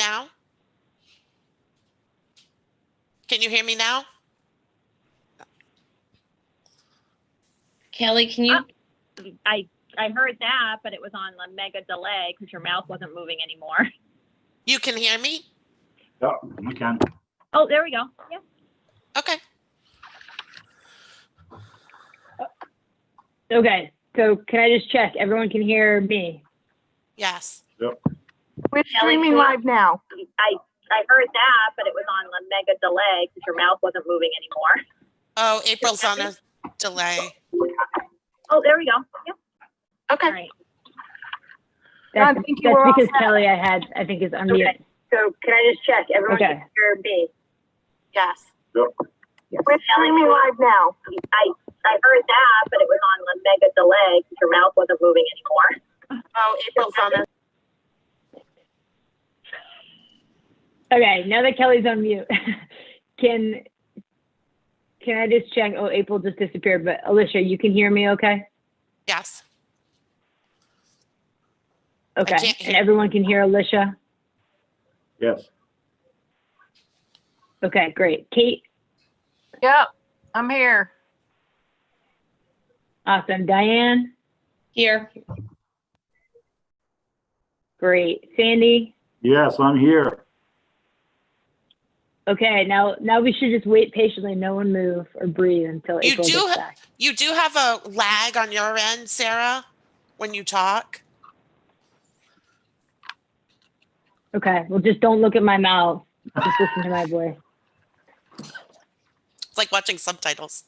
now? Can you hear me now? Kelly, can you? I heard that, but it was on the mega delay because your mouth wasn't moving anymore. You can hear me? Yeah, you can. Oh, there we go. Yeah. Okay. Okay, so can I just check? Everyone can hear me? Yes. Yep. We're streaming live now. I heard that, but it was on the mega delay because your mouth wasn't moving anymore. Oh, April's on a delay. Oh, there we go. Yep. Okay. All right. That's, John, thank you. We're all because set. Kelly, I think, is unmuted. Okay. So can I just check? Everyone Okay. can hear me? Yes. Yep. We're streaming live now. I heard that, but it was on the mega delay because your mouth wasn't moving anymore. Oh, April's on a. Okay, now that Kelly's on mute, can I just check? Oh, April just disappeared, but Alicia, you can hear me okay? Yes. Okay, can't hear- and everyone can hear Alicia? Yes. Okay, great. Kate? Yep, I'm here. Awesome. Diane? Here. Great. Sandy? Yes, I'm here. Okay, now we should just wait patiently. No one move or breathe until You April do gets back. You do have a lag on your end, Sarah, when you talk. Okay, well, just don't look at my mouth. Just listen to my voice. It's like watching subtitles.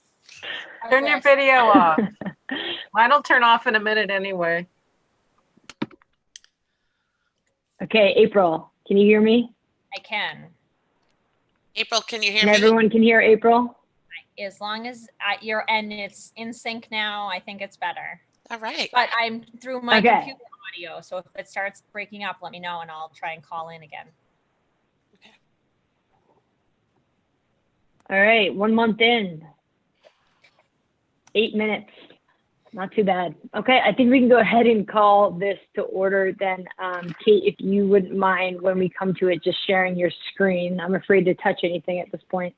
Turn your video off. Mine'll turn off in a minute anyway. Okay, April, can you hear me? I can, April, can you hear And me? everyone can hear April? as long as you're, and it's in sync now, I think it's better. All right. But I'm through my Okay. computer audio, so if it starts breaking up, let me know and I'll try and call in again. All right, 1 month in. 8 minutes. Not too bad. Okay, I think we can go ahead and call this to order then. Kate, if you wouldn't mind when we come to it, just sharing your screen. I'm afraid to touch anything at this point.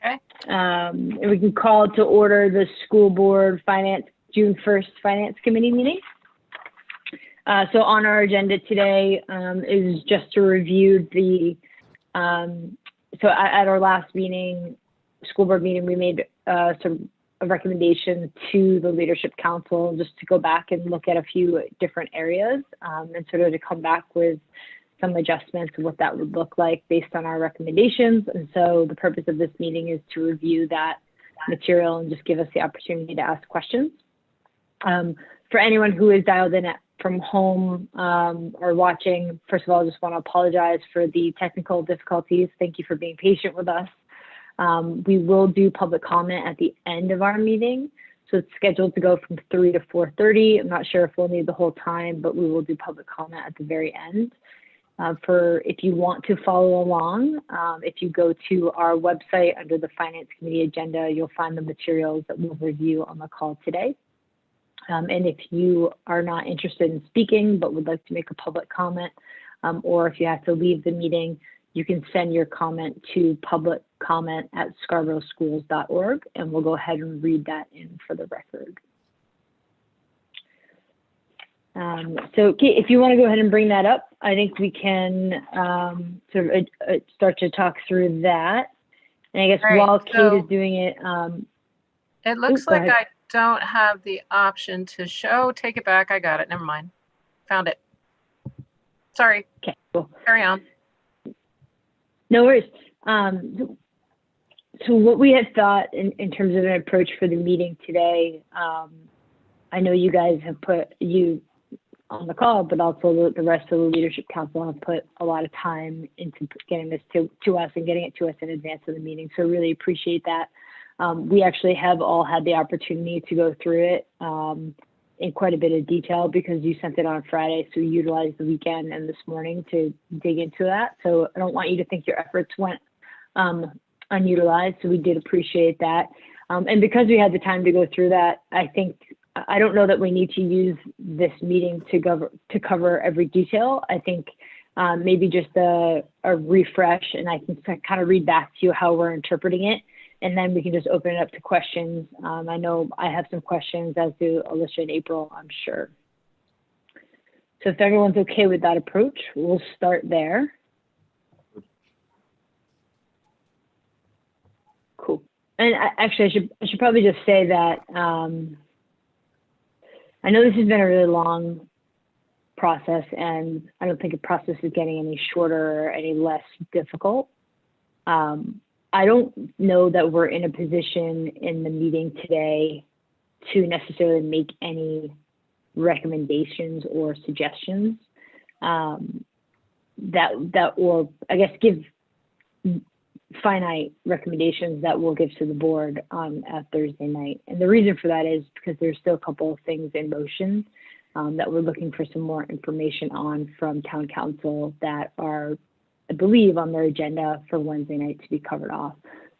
Okay. And we can call to order the school board finance, June 1st Finance Committee meeting. So on our agenda today is just to review the, so at our last meeting, school board meeting, we made some a recommendation to the leadership council just to go back and look at a few different areas and sort of to come back with some adjustments of what that would look like based on our recommendations. And so the purpose of this meeting is to review that material and just give us the opportunity to ask questions. For anyone who is dialed in from home or watching, first of all, I just want to apologize for the technical difficulties. Thank you for being patient with us. We will do public comment at the end of our meeting. So it's scheduled to go from 3 to 4:30. I'm not sure if we'll need the whole time, but we will do public comment at the very end. If you want to follow along, if you go to our website under the Finance Committee agenda, you'll find the materials that we'll review on the call today. And if you are not interested in speaking but would like to make a public comment, or if you have to leave the meeting, you can send your comment to publiccomment@scarboroughschools.org, and we'll go ahead and read that in for the record. So Kate, if you want to go ahead and bring that up, I think we can sort of start to talk through that. And I guess Right, while Kate so is doing it, it looks go like ahead. I don't have the option to show. Take it back. I got it. Never mind. Found it. Sorry. Okay, cool. Carry on. No worries. So what we had thought in terms of an approach for the meeting today, I know you guys have put you on the call, but also the rest of the leadership council have put a lot of time into getting this to us and getting it to us in advance of the meeting. So really appreciate that. We actually have all had the opportunity to go through it in quite a bit of detail because you sent it on Friday. So we utilized the weekend and this morning to dig into that. So I don't want you to think your efforts went unutilized. So we did appreciate that. And because we had the time to go through that, I don't know that we need to use this meeting to cover every detail. I think maybe just a refresh, and I can kind of read back to you how we're interpreting it, and then we can just open it up to questions. I know I have some questions, as do Alicia and April, I'm sure. So if everyone's okay with that approach, we'll start there. Cool. And actually, I should probably just say that I know this has been a really long process, and I don't think the process is getting any shorter or any less difficult. I don't know that we're in a position in the meeting today to necessarily make any recommendations or suggestions that or I guess give finite recommendations that we'll give to the board on Thursday night. And the reason for that is because there's still a couple of things in motion that we're looking for some more information on from town council that are, I believe, on their agenda for Wednesday night to be covered off.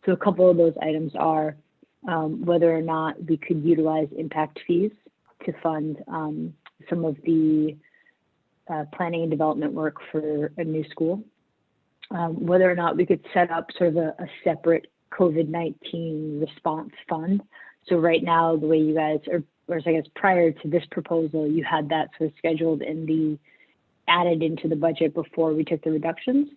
So a couple of those items are whether or not we could utilize impact fees to fund some of the planning and development work for a new school. Whether or not we could set up sort of a separate COVID-19 response fund. So right now, the way you guys, or I guess prior to this proposal, you had that sort of scheduled in added into the budget before we took the reductions.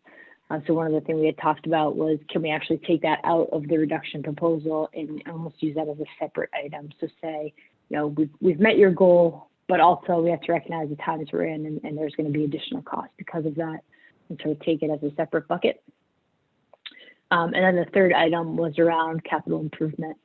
So one of the things we had talked about was, can we actually take that out of the reduction proposal and almost use that as a separate item? So say, you know, we've met your goal, but also we have to recognize the times we're in, and there's going to be additional costs because of that, and sort of take it as a separate bucket. And then the third item was around capital improvement,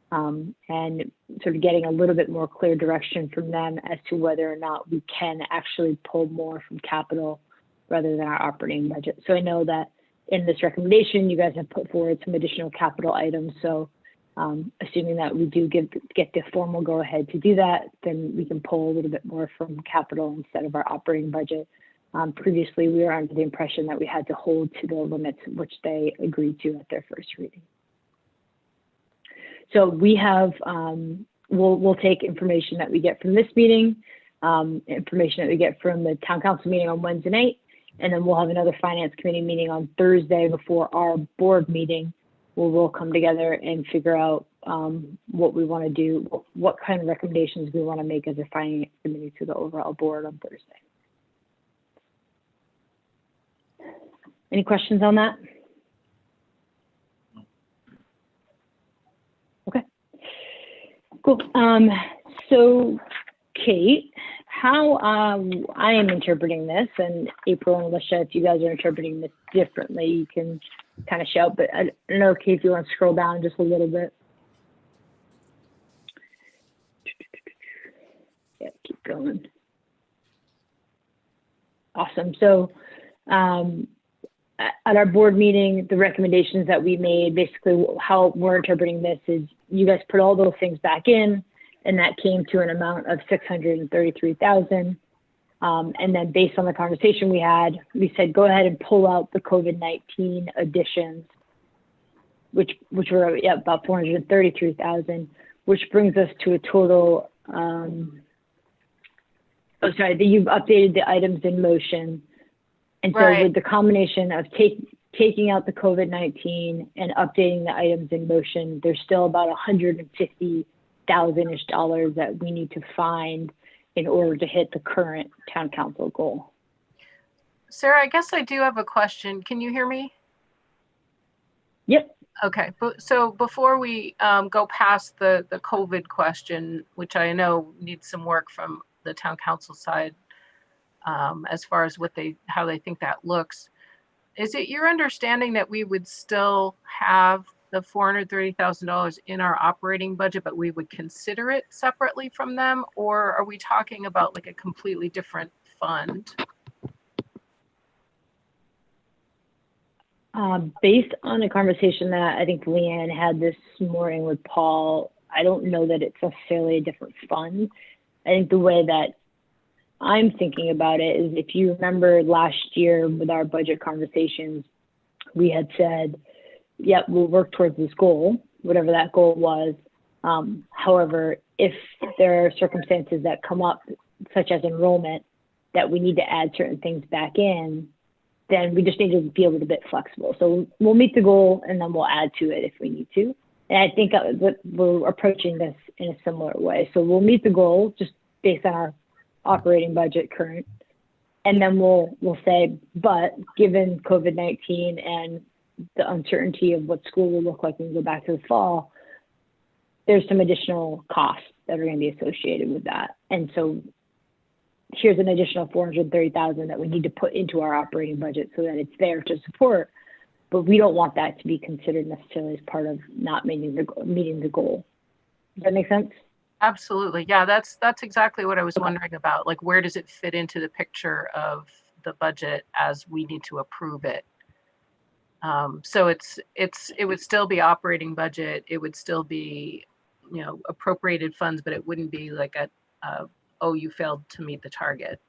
and sort of getting a little bit more clear direction from them as to whether or not we can actually pull more from capital rather than our operating budget. So I know that in this recommendation, you guys have put forward some additional capital items. So assuming that we do get the formal go ahead to do that, then we can pull a little bit more from capital instead of our operating budget. Previously, we were under the impression that we had to hold to the limits which they agreed to at their first reading. So we have, we'll take information that we get from this meeting, information that we get from the town council meeting on Wednesday night, and then we'll have another finance committee meeting on Thursday before our board meeting, where we'll come together and figure out what we want to do, what kind of recommendations we want to make as a finance committee to the overall board on Thursday. Any questions on that? Okay, cool. So Kate, how I am interpreting this, and April and Alicia, if you guys are interpreting this differently, you can kind of shout, but I don't know, Kate, if you want to scroll down just a little bit. Yeah, keep going. Awesome. So at our board meeting, the recommendations that we made, basically how we're interpreting this is you guys put all those things back in, and that came to an amount of $633,000. And then based on the conversation we had, we said, go ahead and pull out the COVID-19 additions, which were about $433,000, which brings us to a total, that you've updated the items in motion. And so Right. with the combination of taking out the COVID-19 and updating the items in motion, there's still about $150,000-ish that we need to find in order to hit the current town council goal. Sarah, I guess I do have a question. Can you hear me? Yep. Okay, so before we go past the COVID question, which I know needs some work from the town council side, as far as how they think that looks, is it your understanding that we would still have the $430,000 in our operating budget, but we would consider it separately from them? Or are we talking about like a completely different fund? Based on a conversation that I think Leanne had this morning with Paul, I don't know that it's necessarily a different fund. I think the way that I'm thinking about it is, if you remember last year with our budget conversations, we had said, yep, we'll work towards this goal, whatever that goal was. However, if there are circumstances that come up, such as enrollment, that we need to add certain things back in, then we just need to be a little bit flexible. So we'll meet the goal and then we'll add to it if we need to. And I think that we're approaching this in a similar way. So we'll meet the goal just based on our operating budget current. And then we'll say, but given COVID-19 and the uncertainty of what school will look like when we go back to the fall, there's some additional costs that are going to be associated with that. And so here's an additional $430,000 that we need to put into our operating budget so that it's there to support. But we don't want that to be considered necessarily as part of not meeting the goal. Does that make sense? Absolutely. Yeah, that's exactly what I was wondering about. Like, where does it fit into the picture of the budget as we need to approve it? So it would still be operating budget. It would still be, appropriated funds, but it wouldn't be like oh, you failed to meet the target.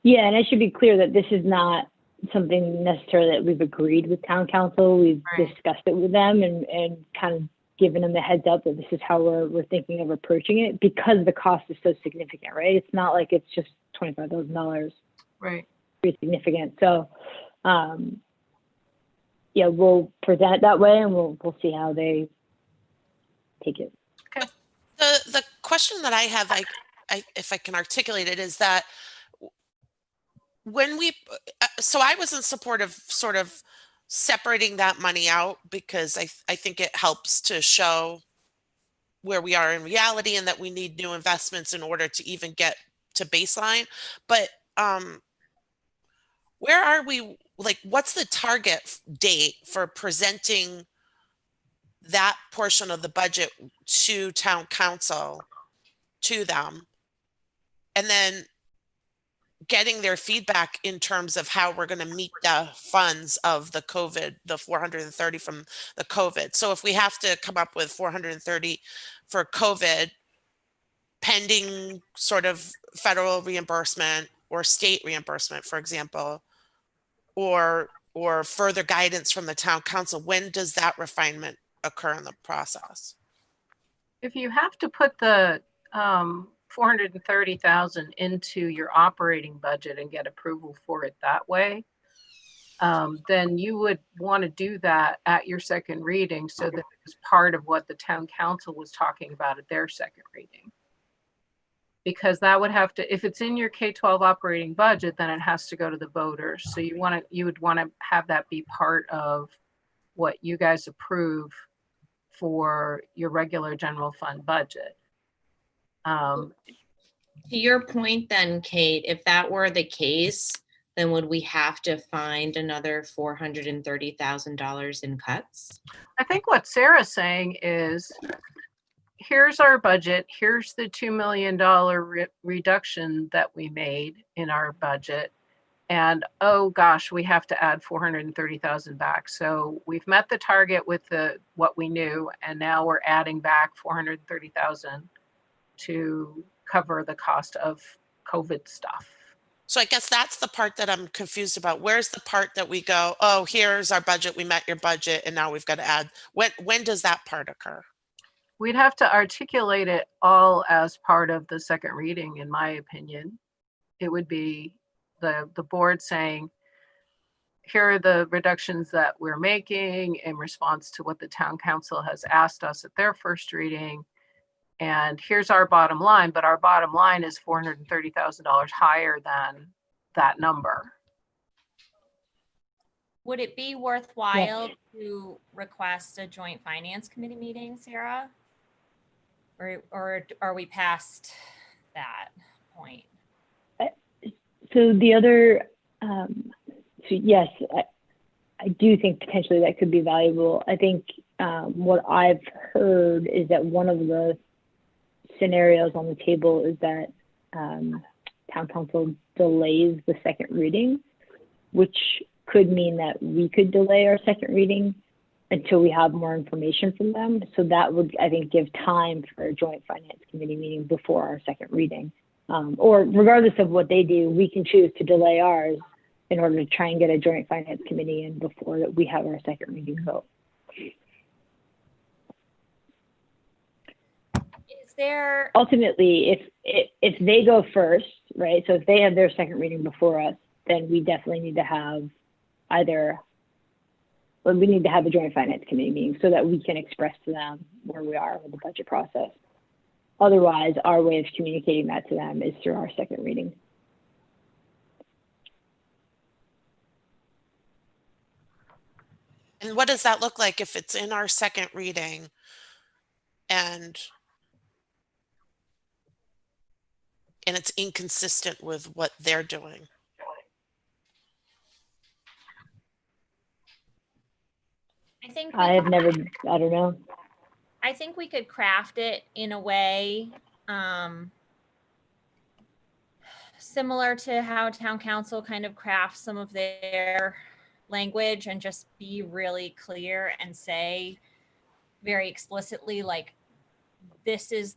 Yeah, and I should be clear that this is not something necessarily that we've agreed with town council. We've discussed it with them and kind of given them the heads up that this is how we're thinking of approaching it because the cost is so significant, right? It's not like it's just $25,000. Right. Pretty significant. So, yeah, we'll present it that way and we'll see how they take it. Okay. The question that I have, if I can articulate it, is that when so I was in support of sort of separating that money out because I think it helps to show where we are in reality and that we need new investments in order to even get to baseline. But where are we? Like, what's the target date for presenting that portion of the budget to town council, to them, and then getting their feedback in terms of how we're going to meet the funds of the COVID, the 430 from the COVID. So if we have to come up with 430 for COVID, pending sort of federal reimbursement or state reimbursement, for example, or further guidance from the town council, when does that refinement occur in the process? If you have to put the 430,000 into your operating budget and get approval for it that way, then you would want to do that at your second reading so that it's part of what the town council was talking about at their second reading. Because that would have to, if it's in your K-12 operating budget, then it has to go to the voters. So you would want to have that be part of what you guys approve for your regular general fund budget. To your point then, Kate, if that were the case, then would we have to find another $430,000 in cuts? I think what Sarah's saying is, here's our budget. Here's the $2 million reduction that we made in our budget. And oh gosh, we have to add 430,000 back. So we've met the target with what we knew, and now we're adding back 430,000 to cover the cost of COVID stuff. So I guess that's the part that I'm confused about. Where's the part that we go, oh, here's our budget, we met your budget, and now we've got to add? When does that part occur? We'd have to articulate it all as part of the second reading, in my opinion. It would be the board saying, here are the reductions that we're making in response to what the town council has asked us at their first reading. And here's our bottom line, but our bottom line is $430,000 higher than that number. Would it be worthwhile to request a joint finance committee meeting, Sarah? Or are we past that point? So the other, so yes, I do think potentially that could be valuable. I think what I've heard is that one of the scenarios on the table is that town council delays the second reading, which could mean that we could delay our second reading until we have more information from them. So that would, I think, give time for a joint finance committee meeting before our second reading. Or regardless of what they do, we can choose to delay ours in order to try and get a joint finance committee in before that we have our second reading vote. Is there Ultimately, if they go first, right? So if they have their second reading before us, then we definitely need to have we need to have a joint finance committee meeting so that we can express to them where we are with the budget process. Otherwise, our way of communicating that to them is through our second reading. And what does that look like if it's in our second reading and it's inconsistent with what they're doing? I think I don't know. I think we could craft it in a way similar to how town council kind of crafts some of their language, and just be really clear and say very explicitly, like, this is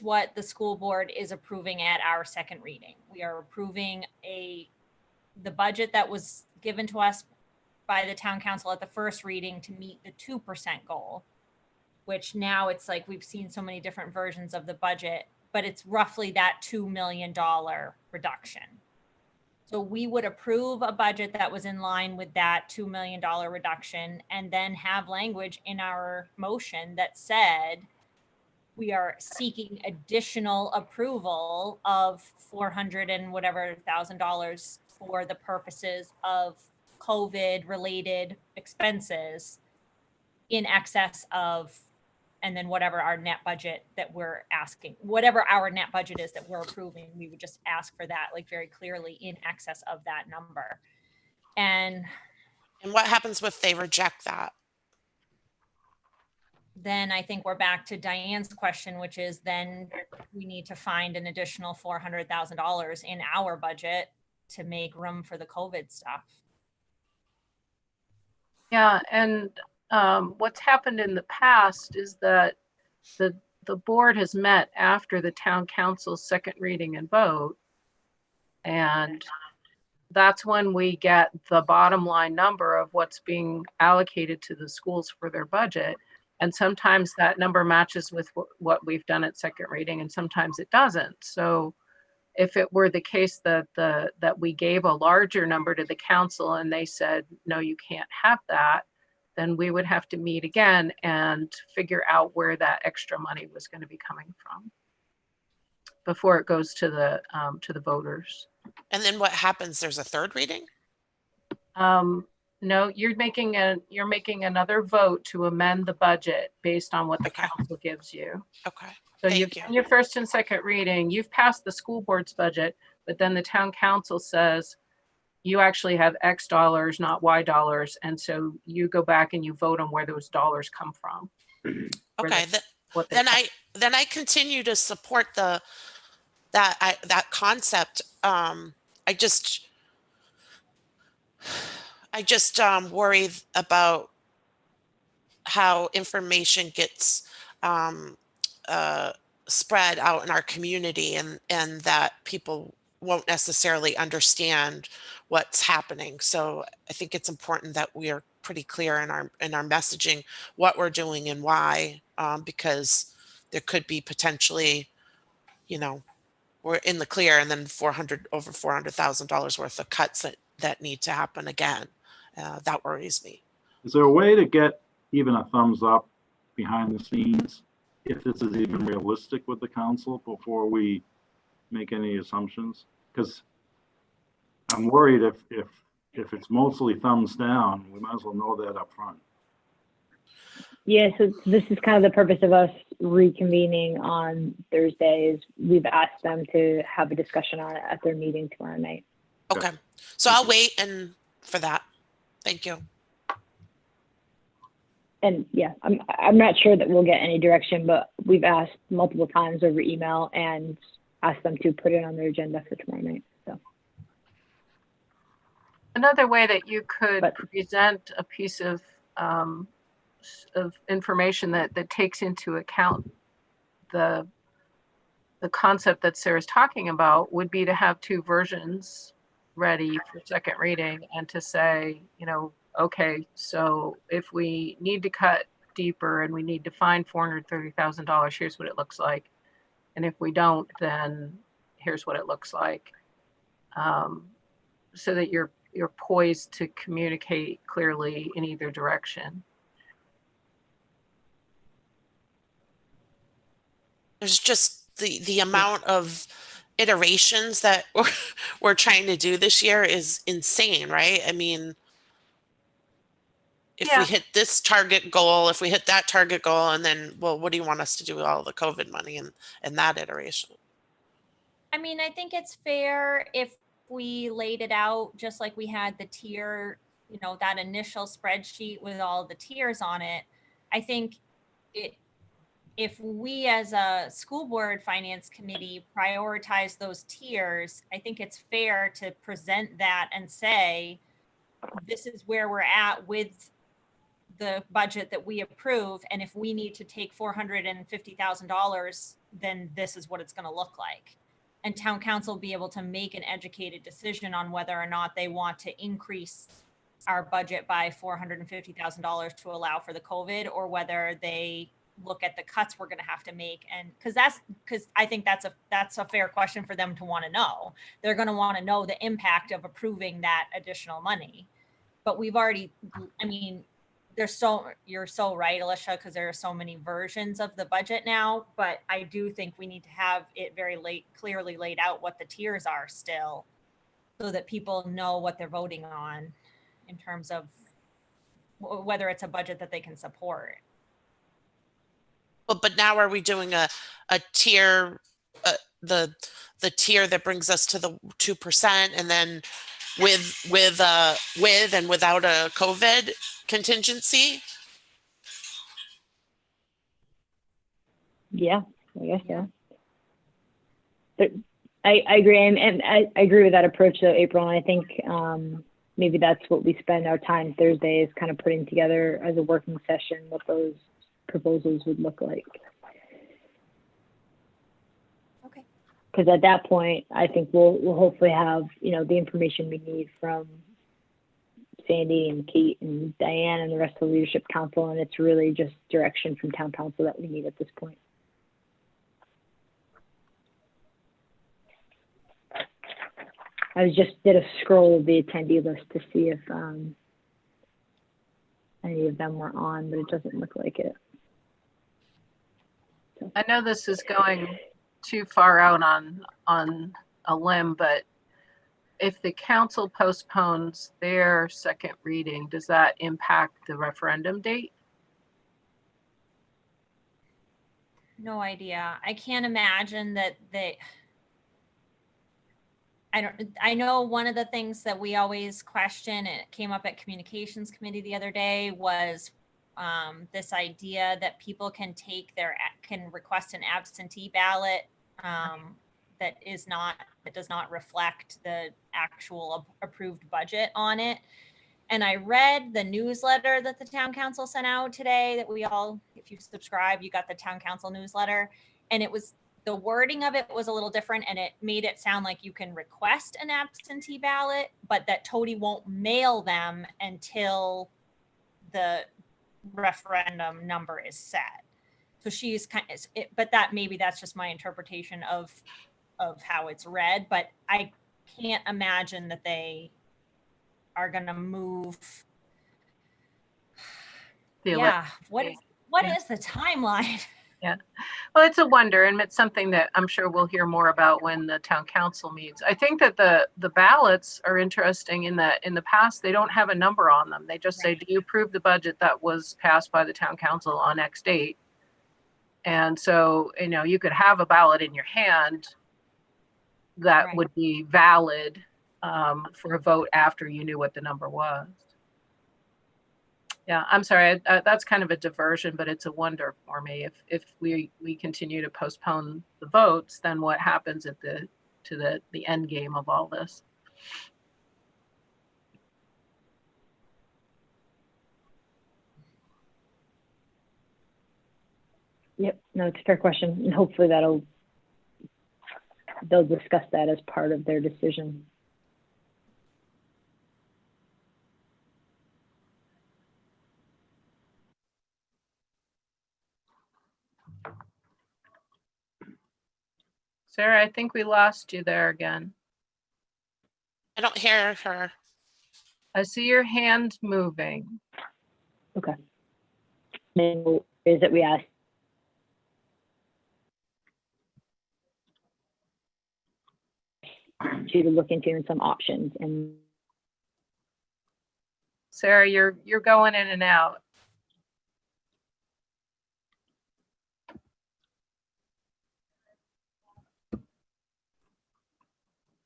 what the school board is approving at our second reading. We are approving the budget that was given to us by the town council at the first reading to meet the 2% goal, which now it's like we've seen so many different versions of the budget, but it's roughly that $2 million reduction. So we would approve a budget that was in line with that $2 million reduction, and then have language in our motion that said we are seeking additional approval of 400 and whatever $1,000 for the purposes of COVID related expenses in excess of, and then whatever our net budget that we're asking, whatever our net budget is that we're approving, we would just ask for that, like, very clearly in excess of that number. And what happens if they reject that? Then I think we're back to Diane's question, which is then we need to find an additional $400,000 in our budget to make room for the COVID stuff. Yeah, and what's happened in the past is that the board has met after the town council's second reading and vote, and that's when we get the bottom line number of what's being allocated to the schools for their budget. And sometimes that number matches with what we've done at second reading, and sometimes it doesn't. So if it were the case that that we gave a larger number to the council and they said, no, you can't have that, then we would have to meet again and figure out where that extra money was going to be coming from before it goes to the voters. And then what happens? There's a third reading? No, you're making another vote to amend the budget based on what the council gives you. Okay. So you've done your first and second reading, you've passed the school board's budget, but then the town council says you actually have X dollars, not Y dollars. And so you go back and you vote on where those dollars come from. Okay. Then I continue to support that concept. I just worry about how information gets spread out in our community, and that people won't necessarily understand what's happening. So I think it's important that we are pretty clear in our messaging what we're doing and why, because there could be potentially, we're in the clear and then over $400,000 worth of cuts that need to happen again. That worries me. Is there a way to get even a thumbs up behind the scenes, if this is even realistic with the council, before we make any assumptions? Because I'm worried if it's mostly thumbs down, we might as well know that up front. Yeah, so this is kind of the purpose of us reconvening on Thursdays. We've asked them to have a discussion on it at their meeting tomorrow night. Okay. So I'll wait for that. Thank you. And yeah, I'm not sure that we'll get any direction, but we've asked multiple times over email and asked them to put it on their agenda for tomorrow night. So another way that you could present a piece of information that takes into account the concept that Sarah's talking about would be to have two versions ready for second reading, and to say, okay, so if we need to cut deeper and we need to find $430,000, here's what it looks like. And if we don't, then here's what it looks like. so that you're poised to communicate clearly in either direction. There's just the amount of iterations that we're trying to do this year is insane, right? I mean, if we Yeah. hit this target goal, if we hit that target goal, and then, well, what do you want us to do with all the COVID money and that iteration? I mean, I think it's fair if we laid it out just like we had the tier, you know, that initial spreadsheet with all the tiers on it. I think if we as a school board finance committee prioritize those tiers, I think it's fair to present that and say, this is where we're at with the budget that we approve. And if we need to take $450,000, then this is what it's going to look like. And town council will be able to make an educated decision on whether or not they want to increase our budget by $450,000 to allow for the COVID, or whether they look at the cuts we're going to have to make. And because I think that's a fair question for them to want to know. They're going to want to know the impact of approving that additional money. But we've already, I mean, you're so right, Alicia, because there are so many versions of the budget now. But I do think we need to have it clearly laid out what the tiers are still, so that people know what they're voting on in terms of whether it's a budget that they can support. Well, but now are we doing a tier, the tier that brings us to the 2%, and then with and without a COVID contingency? Yeah, I guess so. But I agree, and I agree with that approach though, April. And I think maybe that's what we spend our time Thursday is kind of putting together as a working session what those proposals would look like. Okay. Because at that point, I think we'll hopefully have, you know, the information we need from Sandy and Kate and Diane and the rest of the leadership council, and it's really just direction from town council that we need at this point. I did a scroll of the attendee list to see if any of them were on, but it doesn't look like it. So. I know this is going too far out on a limb, but if the council postpones their second reading, does that impact the referendum date? No idea. I can't imagine that I know one of the things that we always question, and it came up at communications committee the other day, was this idea that people can request an absentee ballot that does not reflect the actual approved budget on it. And I read the newsletter that the town council sent out today that if you subscribe, you got the town council newsletter, and the wording of it was a little different, and it made it sound like you can request an absentee ballot, but that Tody won't mail them until the referendum number is set. So she's but maybe that's just my interpretation of how it's read, but I can't imagine that they are going to move. What is the timeline? Yeah, well, it's a wonder, and it's something that I'm sure we'll hear more about when the town council meets. I think that the ballots are interesting in that in the past they don't have a number on them. They just say, do you approve the budget that was passed by the town council on X date? And so, you know, you could have a ballot in your hand that would be valid for a vote after you knew what the number was. Yeah, I'm sorry. That's kind of a diversion, but it's a wonder for me. If we continue to postpone the votes, then what happens at the end game of all this? Yep, no, it's a fair question, and hopefully they'll discuss that as part of their decision. Sarah, I think we lost you there again. I don't hear her. I see your hand moving. Okay. Then is that we asked you to look into some options, and Sarah, you're going in and out.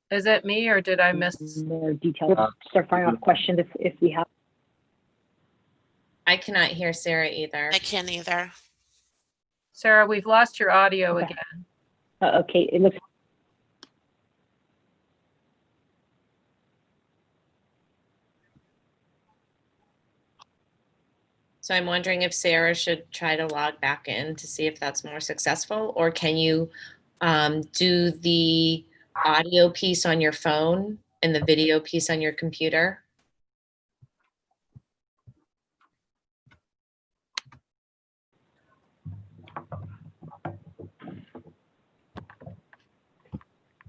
Is it me or did I miss? more detailed start firing off questions if we have. I cannot hear Sarah either. I can't either. Sarah, we've lost your audio Okay. again. Okay, it looks. So I'm wondering if Sarah should try to log back in to see if that's more successful, or can you do the audio piece on your phone and the video piece on your computer?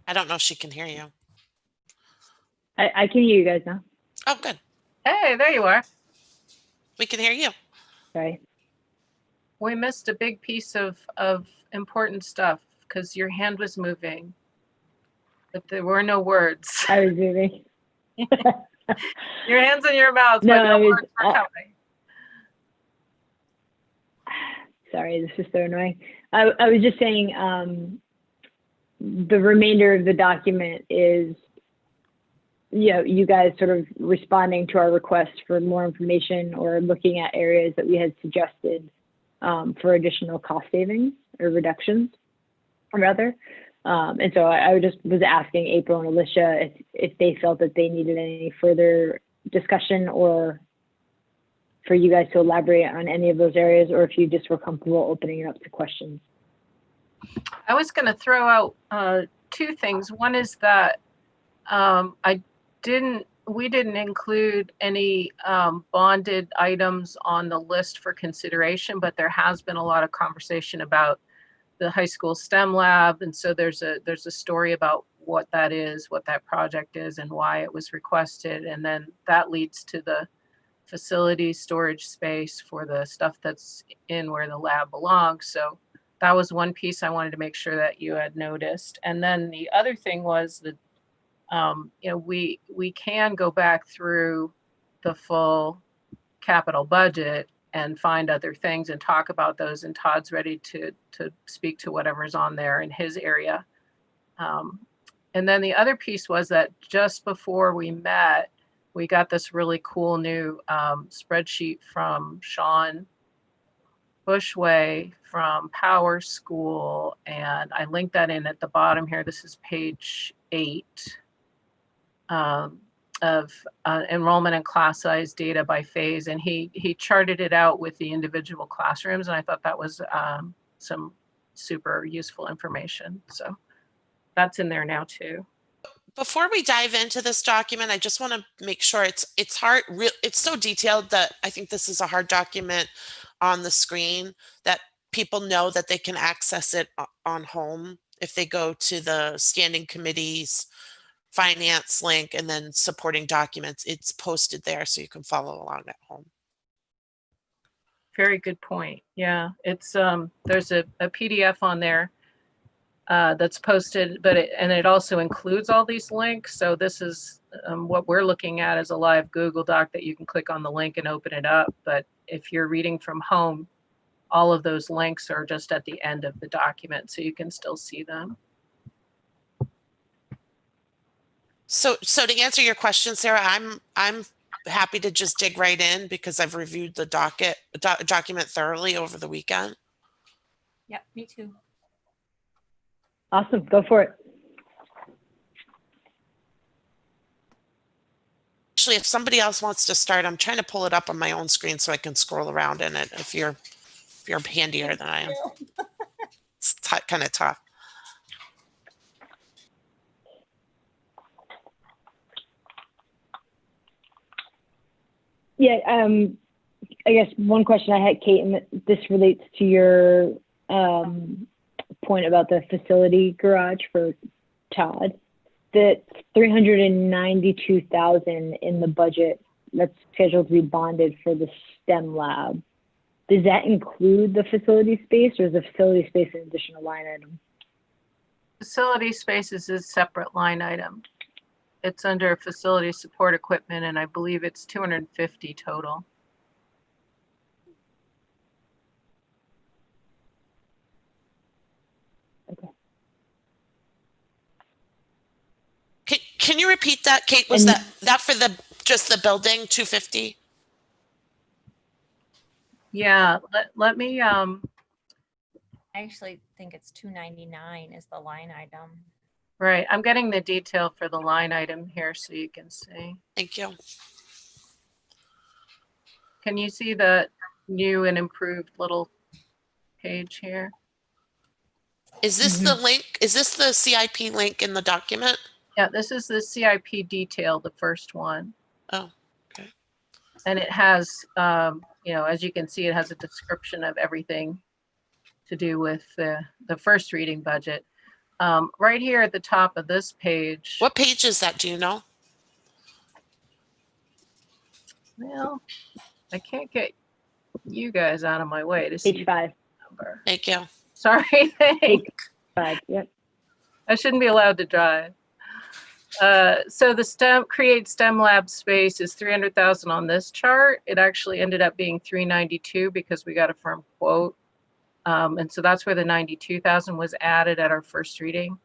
I don't know if she can hear you. I can hear you guys now. Oh, good. Hey, there you are. We can hear you. Sorry. We missed a big piece of important stuff because your hand was moving, but there were no words. I was moving. Your hands in your mouth, No, but no I was- words were coming. Sorry, this is so annoying. I was just saying the remainder of the document is, you know, you guys sort of responding to our request for more information or looking at areas that we had suggested for additional cost savings or reductions, rather. And so I just was asking April and Alicia if they felt that they needed any further discussion or for you guys to elaborate on any of those areas, or if you just were comfortable opening it up to questions. I was going to throw out two things. One is that we didn't include any bonded items on the list for consideration, but there has been a lot of conversation about the high school STEM lab. And so there's a story about what that is, what that project is, and why it was requested. And then that leads to the facility storage space for the stuff that's in where the lab belongs. So that was one piece I wanted to make sure that you had noticed. And then the other thing was that, you know, we can go back through the full capital budget and find other things and talk about those. And Todd's ready to speak to whatever's on there in his area. And then the other piece was that just before we met, we got this really cool new spreadsheet from Sean Bushway from Power School. And I linked that in at the bottom here. This is page 8 of enrollment and class size data by phase. And he charted it out with the individual classrooms. And I thought that was some super useful information. So that's in there now too. Before we dive into this document, I just want to make sure it's hard. It's so detailed that I think this is a hard document on the screen that people know that they can access it on home if they go to the standing committee's finance link and then supporting documents. It's posted there so you can follow along at home. Very good point. Yeah, it's there's a PDF on there that's posted, but it also includes all these links. So this is what we're looking at is a live Google Doc that you can click on the link and open it up. But if you're reading from home, all of those links are just at the end of the document, so you can still see them. So to answer your question, Sarah, I'm happy to just dig right in because I've reviewed the document thoroughly over the weekend. Yep, me too. Awesome, go for it. Actually, if somebody else wants to start, I'm trying to pull it up on my own screen so I can scroll around in it if you're handier than I am. It's kind of tough. Yeah, I guess one question I had, Kate, and this relates to your point about the facility garage for Todd. the 392,000 in the budget that's scheduled to be bonded for the STEM lab, does that include the facility space, or is the facility space an additional line item? Facility spaces is a separate line item. It's under facility support equipment, and I believe it's 250 total. Okay. Can you repeat that, Kate? Was And- that for just the building, 250? Yeah, let me, I actually think it's 299 is the line item. right, I'm getting the detail for the line item here so you can see. Thank you. Can you see the new and improved little page here? Is this the link? Is this the CIP link in the document? Yeah, this is the CIP detail, the first one. Oh, okay. And it has, you know, as you can see, it has a description of everything to do with the first reading budget. Right here at the top of this page. What page is that? Do you know? Well, I can't get you guys out of my way to see Page the 5. number. Thank you. Sorry. Page 5. Yep. I shouldn't be allowed to drive. So the create STEM lab space is 300,000 on this chart. It actually ended up being 392 because we got a firm quote. And so that's where the 92,000 was added at our first reading.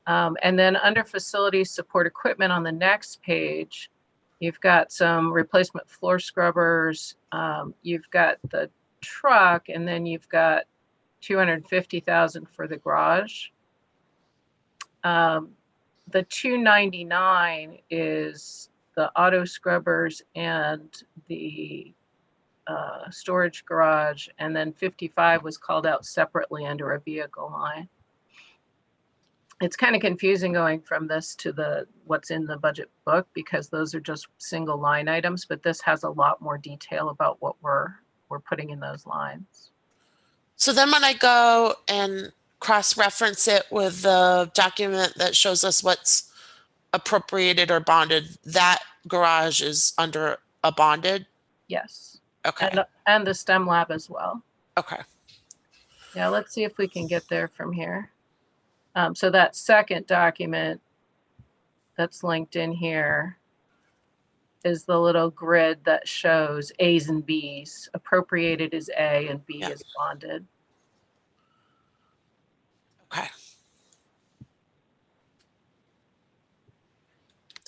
And then under facilities support equipment on the next page, you've got some replacement floor scrubbers. You've got the truck, and then you've got 250,000 for the garage. The 299 is the auto scrubbers and the storage garage, and then 55 was called out separately under a vehicle line. It's kind of confusing going from this to what's in the budget book because those are just single line items, but this has a lot more detail about what we're putting in those lines. So then when I go and cross-reference it with the document that shows us what's appropriated or bonded, that garage is under a bonded? Yes. Okay. And the STEM lab as well. Okay. Yeah, let's see if we can get there from here. So that second document that's linked in here is the little grid that shows A's and B's. Appropriated is A and B is bonded. Okay.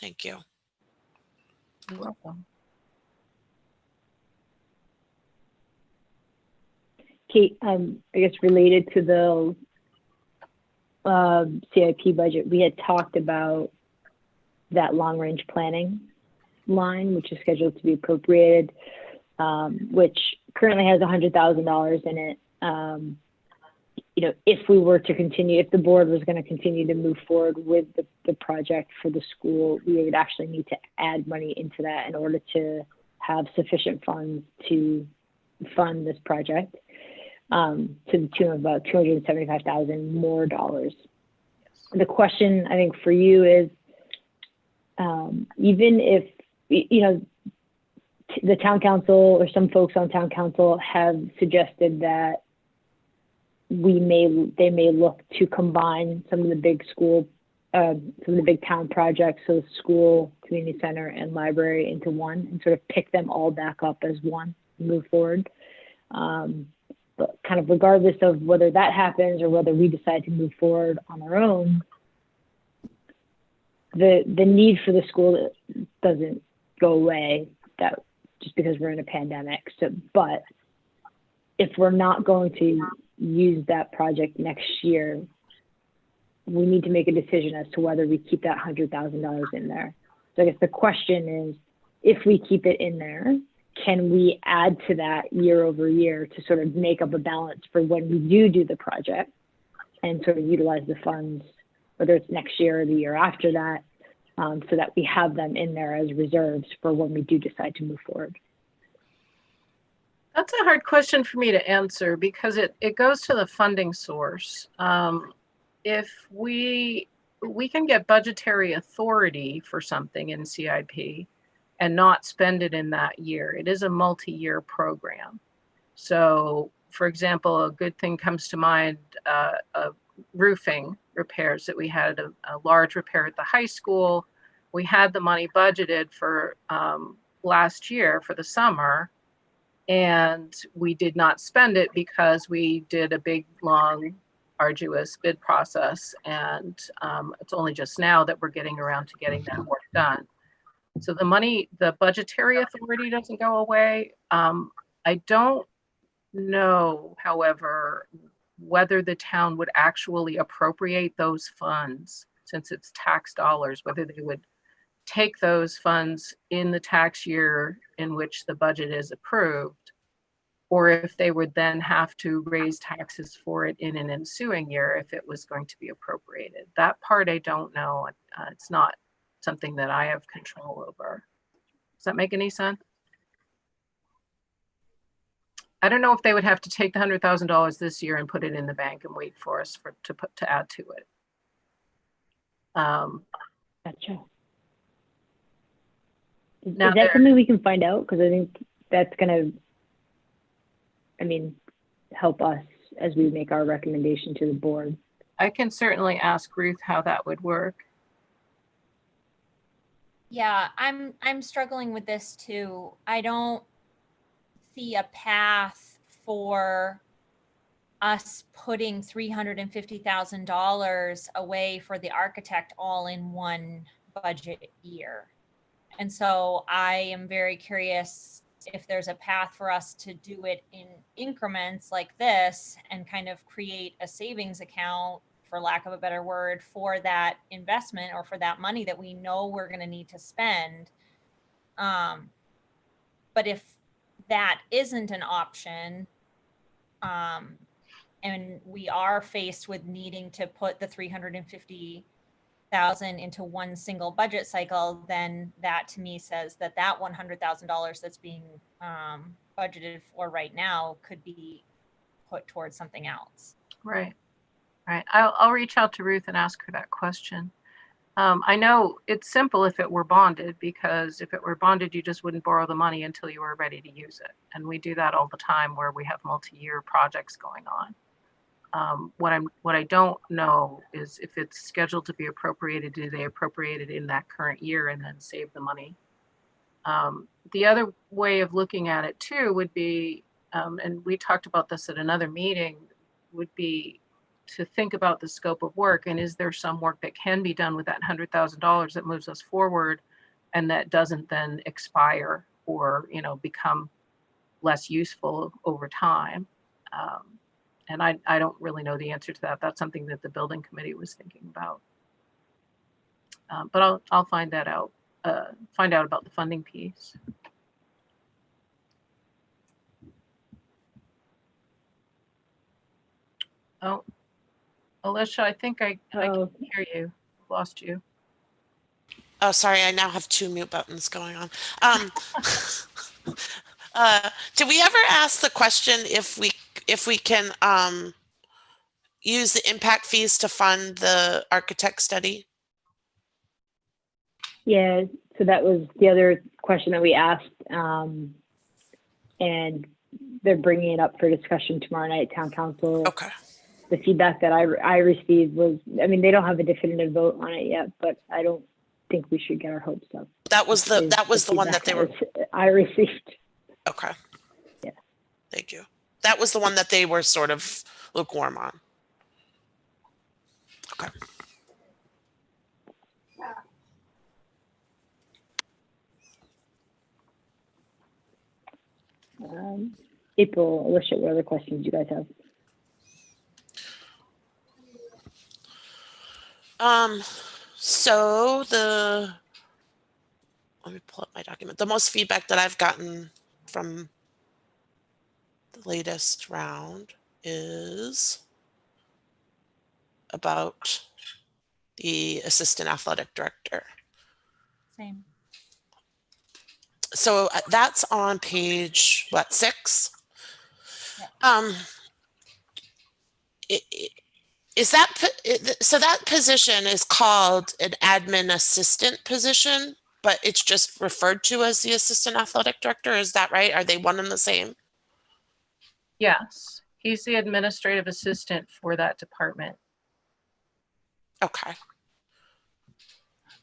Thank you. You're welcome. Kate, I guess related to the CIP budget, we had talked about that long-range planning line, which is scheduled to be appropriated, which currently has $100,000 in it. You know, if we were to continue, if the board was going to continue to move forward with the project for the school, we would actually need to add money into that in order to have sufficient funds to fund this project, to the tune of about $275,000 more dollars. The question I think for you is, even if, you know, the town council or some folks on town council have suggested that they may look to combine some of the big school, some of the big town projects, so school, community center, and library into one, and sort of pick them all back up as one and move forward. But kind of regardless of whether that happens or whether we decide to move forward on our own, the need for the school doesn't go away that just because we're in a pandemic. So, but if we're not going to use that project next year, we need to make a decision as to whether we keep that $100,000 in there. So I guess the question is, if we keep it in there, can we add to that year over year to sort of make up a balance for when we do the project and sort of utilize the funds, whether it's next year or the year after that, so that we have them in there as reserves for when we do decide to move forward? That's a hard question for me to answer because it goes to the funding source. If we we can get budgetary authority for something in CIP and not spend it in that year. It is a multi-year program. So, for example, a good thing comes to mind, roofing repairs that we had, a large repair at the high school. We had the money budgeted for last year for the summer, and we did not spend it because we did a big, long, arduous bid process. And it's only just now that we're getting around to getting that work done. So the money, the budgetary authority doesn't go away. I don't know, however, whether the town would actually appropriate those funds, since it's tax dollars, whether they would take those funds in the tax year in which the budget is approved, or if they would then have to raise taxes for it in an ensuing year if it was going to be appropriated. That part I don't know. It's not something that I have control over. Does that make any sense? I don't know if they would have to take the $100,000 this year and put it in the bank and wait for us to add to it. Gotcha. Now Is that something we can find out? Because I think that's gonna, help us as we make our recommendation to the board. I can certainly ask Ruth how that would work. Yeah, I'm struggling with this too. I don't see a path for us putting $350,000 away for the architect all in one budget year. And so I am very curious if there's a path for us to do it in increments like this and kind of create a savings account, for lack of a better word, for that investment or for that money that we know we're going to need to spend. But if that isn't an option, and we are faced with needing to put the $350,000 into one single budget cycle, then that to me says that that $100,000 that's being budgeted for right now could be put towards something else. Right. I'll reach out to Ruth and ask her that question. I know it's simple if it were bonded, because if it were bonded, you just wouldn't borrow the money until you were ready to use it. And we do that all the time where we have multi-year projects going on. What I don't know is if it's scheduled to be appropriated, do they appropriate it in that current year and then save the money? The other way of looking at it too would be, and we talked about this at another meeting, would be to think about the scope of work, and is there some work that can be done with that $100,000 that moves us forward and that doesn't then expire or become less useful over time. And I don't really know the answer to that. That's something that the building committee was thinking about. But I'll find that out. Find out about the funding piece. Oh, Alicia, I think I can hear you. Lost you. Oh, sorry. I now have two mute buttons going on. Did we ever ask the question if we can use the impact fees to fund the architect study? Yeah, so that was the other question that we asked, and they're bringing it up for discussion tomorrow night at Town Council. Okay. The feedback that I received was, they don't have a definitive vote on it yet, but I don't think we should get our hopes up. That was the one that they were. I received. Okay. Yeah. Thank you. That was the one that they were sort of lukewarm on. Okay. April, Alicia, what other questions do you guys have? So let me pull up my document. The most feedback that I've gotten from the latest round is about the assistant athletic director. Same. So that's on page, 6? Yeah. Is that, so that position is called an admin assistant position, but it's just referred to as the assistant athletic director. Is that right? Are they one and the same? Yes, he's the administrative assistant for that department. Okay.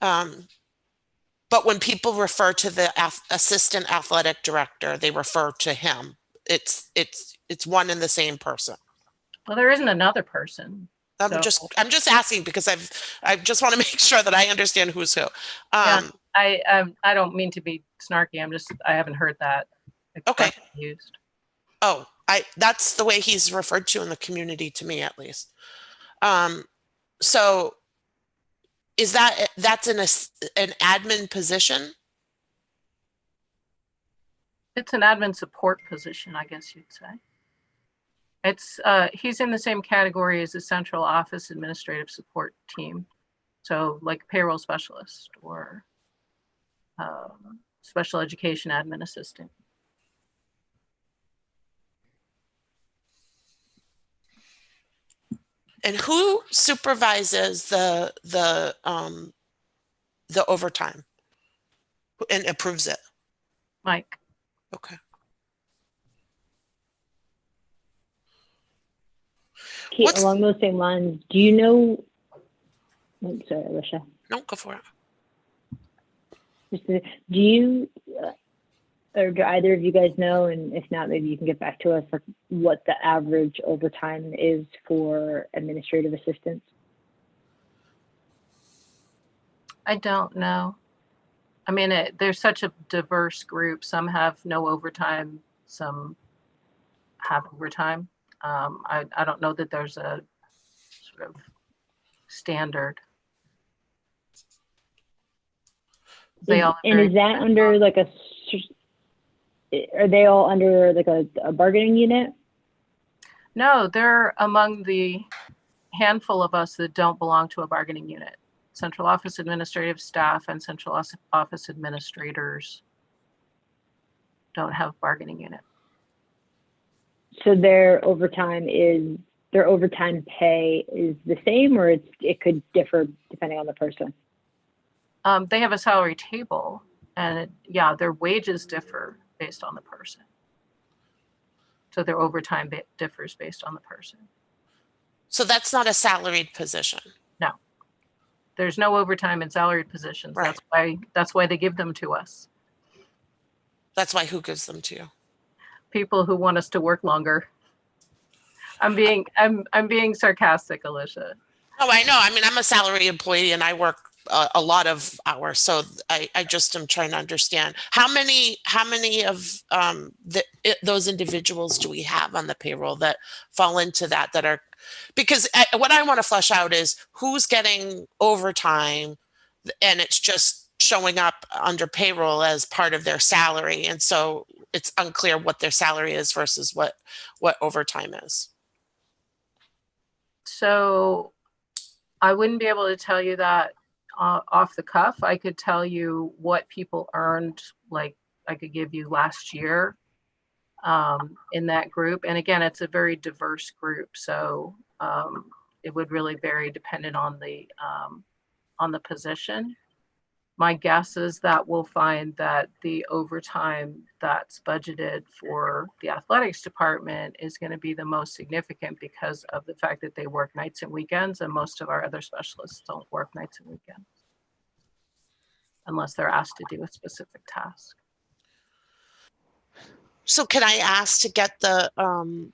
But when people refer to the assistant athletic director, they refer to him. It's one and the same person. Well, there isn't another person. I'm So, just asking because I just want to make sure that I understand who's who. yeah, I don't mean to be snarky. I haven't heard that Okay. expression used. Oh, that's the way he's referred to in the community, to me at least. So is that's an admin position? It's an admin support position, I guess you'd say. It's he's in the same category as the central office administrative support team. So like payroll specialist or special education admin assistant. And who supervises the overtime and approves it? Mike. Okay. Kate, along those same lines, do you know? I'm sorry, Alicia. No, go for it. Do you, or do either of you guys know, and if not, maybe you can get back to us, like what the average overtime is for administrative assistants? I don't know. I mean, there's such a diverse group. Some have no overtime, some have overtime. I don't know that there's a sort of standard. Is that under like are they all under like a bargaining unit? No, they're among the handful of us that don't belong to a bargaining unit. Central office administrative staff and central office administrators don't have bargaining unit. So their overtime pay is the same, or it could differ depending on the person? They have a salary table, and their wages differ based on the person. So their overtime differs based on the person. So that's not a salaried position? No. There's no overtime in salaried positions. Right. That's why they give them to us. That's why who gives them to you? People who want us to work longer. I'm being sarcastic, Alicia. Oh, I know. I mean, I'm a salary employee and I work a lot of hours, so I just am trying to understand how many of those individuals do we have on the payroll that fall into that are, because what I want to flesh out is who's getting overtime and it's just showing up under payroll as part of their salary, and so it's unclear what their salary is versus what overtime is. So I wouldn't be able to tell you that off the cuff. I could tell you what people earned, like I could give you last year in that group. And again, it's a very diverse group. So it would really vary depending on the position. My guess is that we'll find that the overtime that's budgeted for the athletics department is going to be the most significant because of the fact that they work nights and weekends, and most of our other specialists don't work nights and weekends unless they're asked to do a specific task. So can I ask to get the, and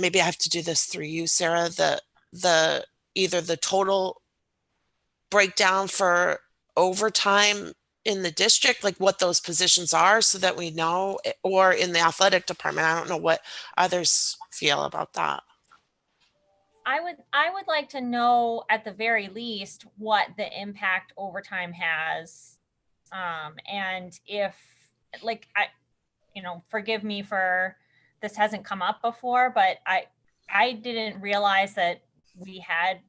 maybe I have to do this through you, Sarah, the either the total breakdown for overtime in the district, like what those positions are so that we know, or in the athletic department? I don't know what others feel about that. I would like to know at the very least what the impact overtime has. And if, like, forgive me for, this hasn't come up before, but I didn't realize that we had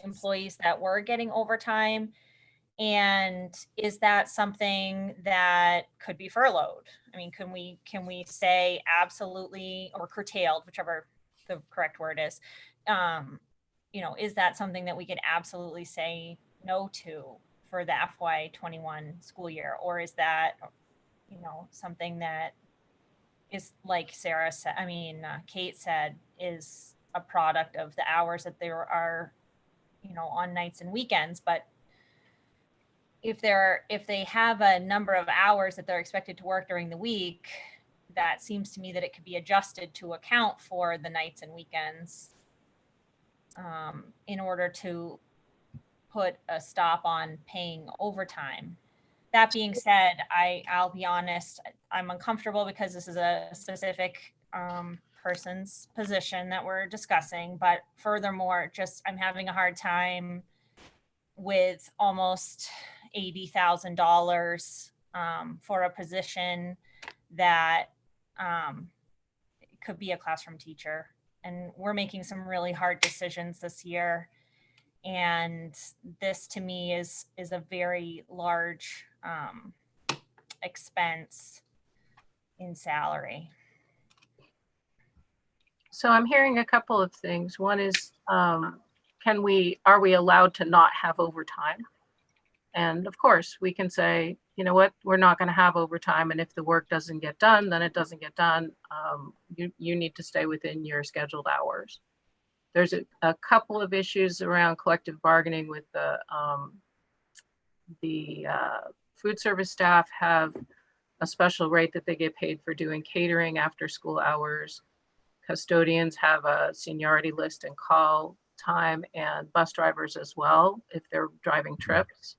employees that were getting overtime. And is that something that could be furloughed? I mean, can we say absolutely, or curtailed, whichever the correct word is, is that something that we could absolutely say no to for the FY21 school year? Or is that, something that is, like Sarah said, Kate said, is a product of the hours that there are, on nights and weekends. But if they have a number of hours that they're expected to work during the week, that seems to me that it could be adjusted to account for the nights and weekends, in order to put a stop on paying overtime. That being said, I'll be honest, I'm uncomfortable because this is a specific person's position that we're discussing. But furthermore, just I'm having a hard time with almost $80,000 for a position that could be a classroom teacher. And we're making some really hard decisions this year. And this to me is a very large expense in salary. So I'm hearing a couple of things. One is, are we allowed to not have overtime? And of course we can say, you know what, we're not going to have overtime. And if the work doesn't get done, then it doesn't get done. You need to stay within your scheduled hours. There's a couple of issues around collective bargaining with the food service staff have a special rate that they get paid for doing catering after school hours. Custodians have a seniority list and call time, and bus drivers as well, if they're driving trips,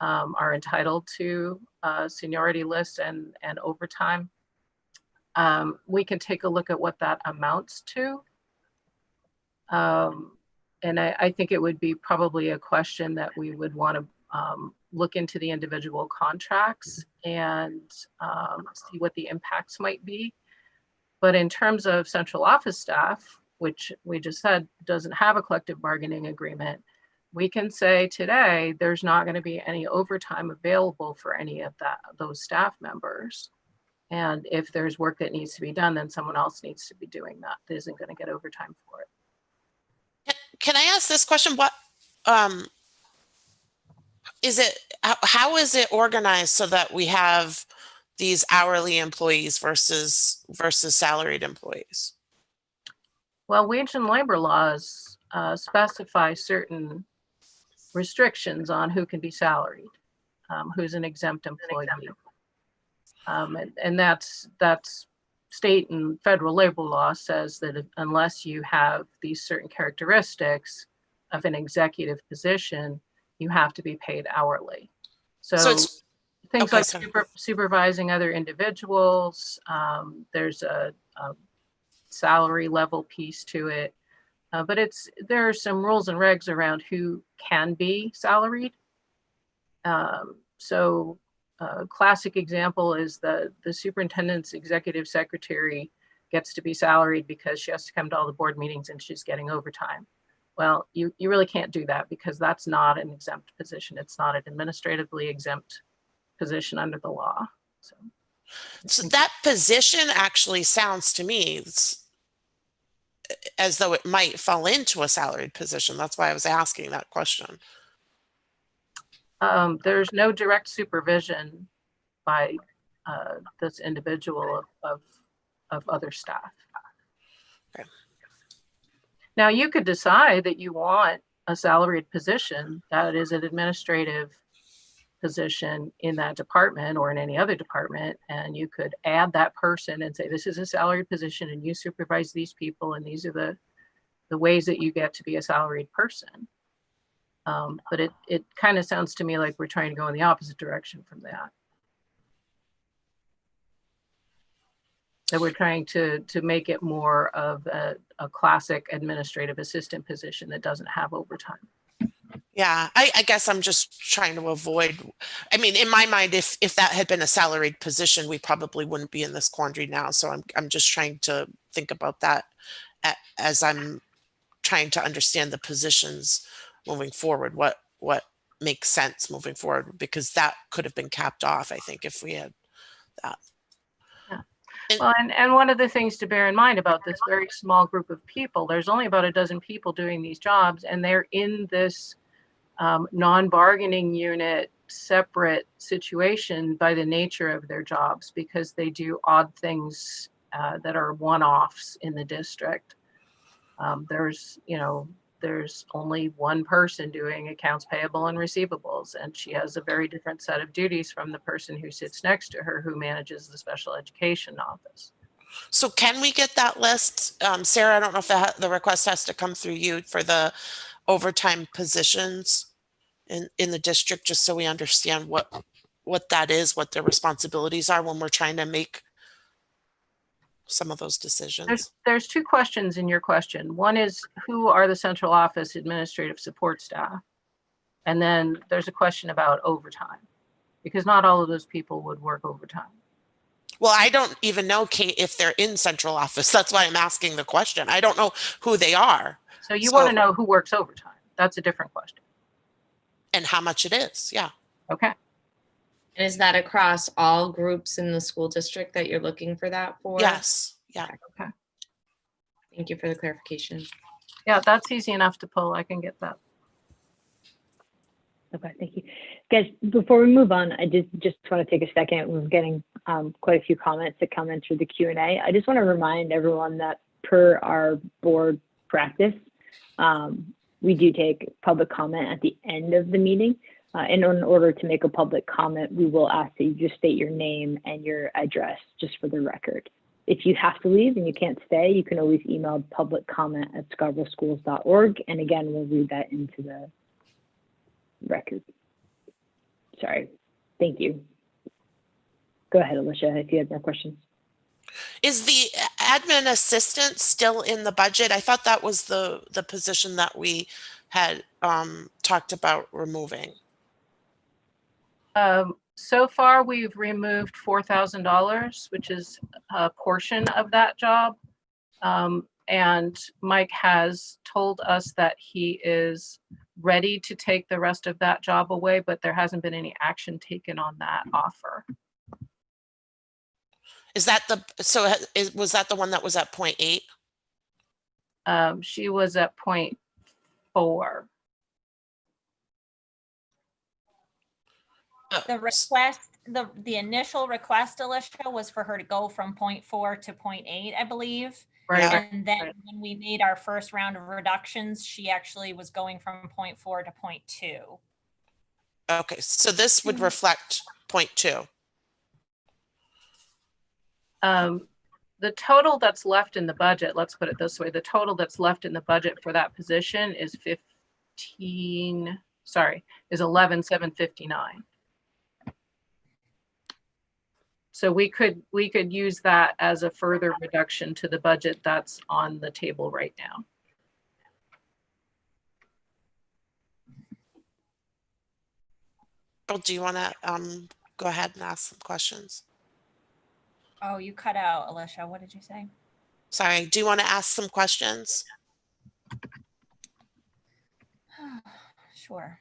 are entitled to seniority lists and overtime. We can take a look at what that amounts to. And I think it would be probably a question that we would want to look into the individual contracts and see what the impacts might be. But in terms of central office staff, which we just said doesn't have a collective bargaining agreement, we can say today there's not going to be any overtime available for any of those staff members. And if there's work that needs to be done, then someone else needs to be doing that. That isn't going to get overtime for it. Can I ask this question? What is it? How is it organized so that we have these hourly employees versus salaried employees? Well, wage and labor laws specify certain restrictions on who can be salaried, who's an exempt employee. And that's state and federal labor law says that unless you have these certain characteristics of an executive position, you have to be paid hourly. So it's things like supervising other individuals. There's a salary level piece to it, but there are some rules and regs around who can be salaried. So a classic example is the superintendent's executive secretary gets to be salaried because she has to come to all the board meetings and she's getting overtime. Well, you really can't do that because that's not an exempt position. It's not an administratively exempt position under the law. So that position actually sounds to me as though it might fall into a salaried position. That's why I was asking that question. There's no direct supervision by this individual of other staff. Okay. Now you could decide that you want a salaried position that is an administrative position in that department or in any other department, and you could add that person and say, this is a salaried position and you supervise these people and these are the ways that you get to be a salaried person. But it kind of sounds to me like we're trying to go in the opposite direction from that. That we're trying to make it more of a classic administrative assistant position that doesn't have overtime. Yeah, I guess I'm just trying to avoid, I mean, in my mind, if that had been a salaried position, we probably wouldn't be in this quandary now. So I'm just trying to think about that as I'm trying to understand the positions moving forward, what makes sense moving forward, because that could have been capped off, I think, if we had that. Yeah. Well, and one of the things to bear in mind about this very small group of people, there's only about a dozen people doing these jobs, and they're in this non-bargaining unit separate situation by the nature of their jobs, because they do odd things that are one-offs in the district. There's only one person doing accounts payable and receivables, and she has a very different set of duties from the person who sits next to her, who manages the special education office. So can we get that list? Sarah, I don't know if the request has to come through you for the overtime positions in the district, just so we understand what that is, what their responsibilities are when we're trying to make some of those decisions. There's two questions in your question. One is, who are the central office administrative support staff? And then there's a question about overtime, because not all of those people would work overtime. Well, I don't even know, Kate, if they're in central office. That's why I'm asking the question. I don't know who they are. So you want to know who works overtime. That's a different question. And how much it is. Yeah. Okay. And is that across all groups in the school district that you're looking for that for? Yes. Yeah. Okay. Thank you for the clarification. Yeah, that's easy enough to pull. I can get that. Okay, thank you. Guys, before we move on, I just want to take a second. We're getting quite a few comments that come in through the Q&A. I just want to remind everyone that per our board practice, we do take public comment at the end of the meeting. And in order to make a public comment, we will ask that you just state your name and your address just for the record. If you have to leave and you can't stay, you can always email publiccomment@scarboroughschools.org. And again, we'll read that into the record. Sorry. Thank you. Go ahead, Alicia, if you have more questions. Is the admin assistant still in the budget? I thought that was the position that we had talked about removing. So far, we've removed $4,000, which is a portion of that job. And Mike has told us that he is ready to take the rest of that job away, but there hasn't been any action taken on that offer. Is that was that the one that was at 0.8? She was at 0.4. The request, the initial request, Alicia, was for her to go from 0.4 to 0.8, I believe. Right. And then when we made our first round of reductions, she actually was going from 0.4 to 0.2. Okay, so this would reflect 0.2. The total that's left in the budget, let's put it this way, the total that's left in the budget for that position is $11,759. So we could use that as a further reduction to the budget that's on the table right now. Bill, do you want to go ahead and ask some questions? Oh, you cut out, Alicia. What did you say? Sorry, do you want to ask some questions? Sure.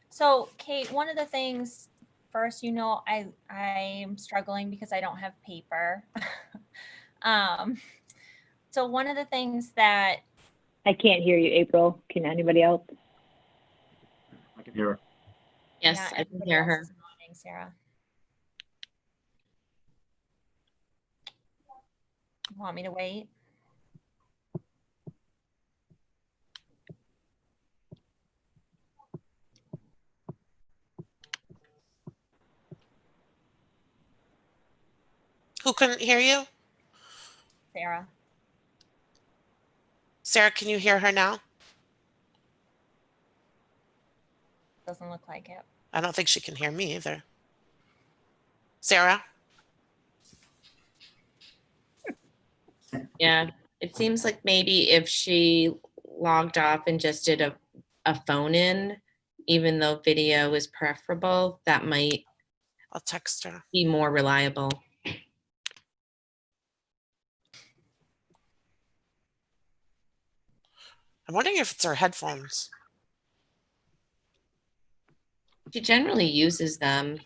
So, Kate, one of the things, first, I'm struggling because I don't have paper. So one of the things that I can't hear you, April. Can anybody else? I can hear her. Yes, yeah, I can hear everybody her. else is nodding, Sarah. You want me to wait? Who couldn't hear you? Sarah. Sarah, can you hear her now? Doesn't look like it. I don't think she can hear me either. Sarah? Yeah, it seems like maybe if she logged off and just did a phone in, even though video is preferable, that might I'll text her. be more reliable. I'm wondering if it's her headphones. She generally uses them.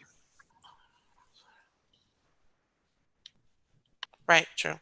Right, true.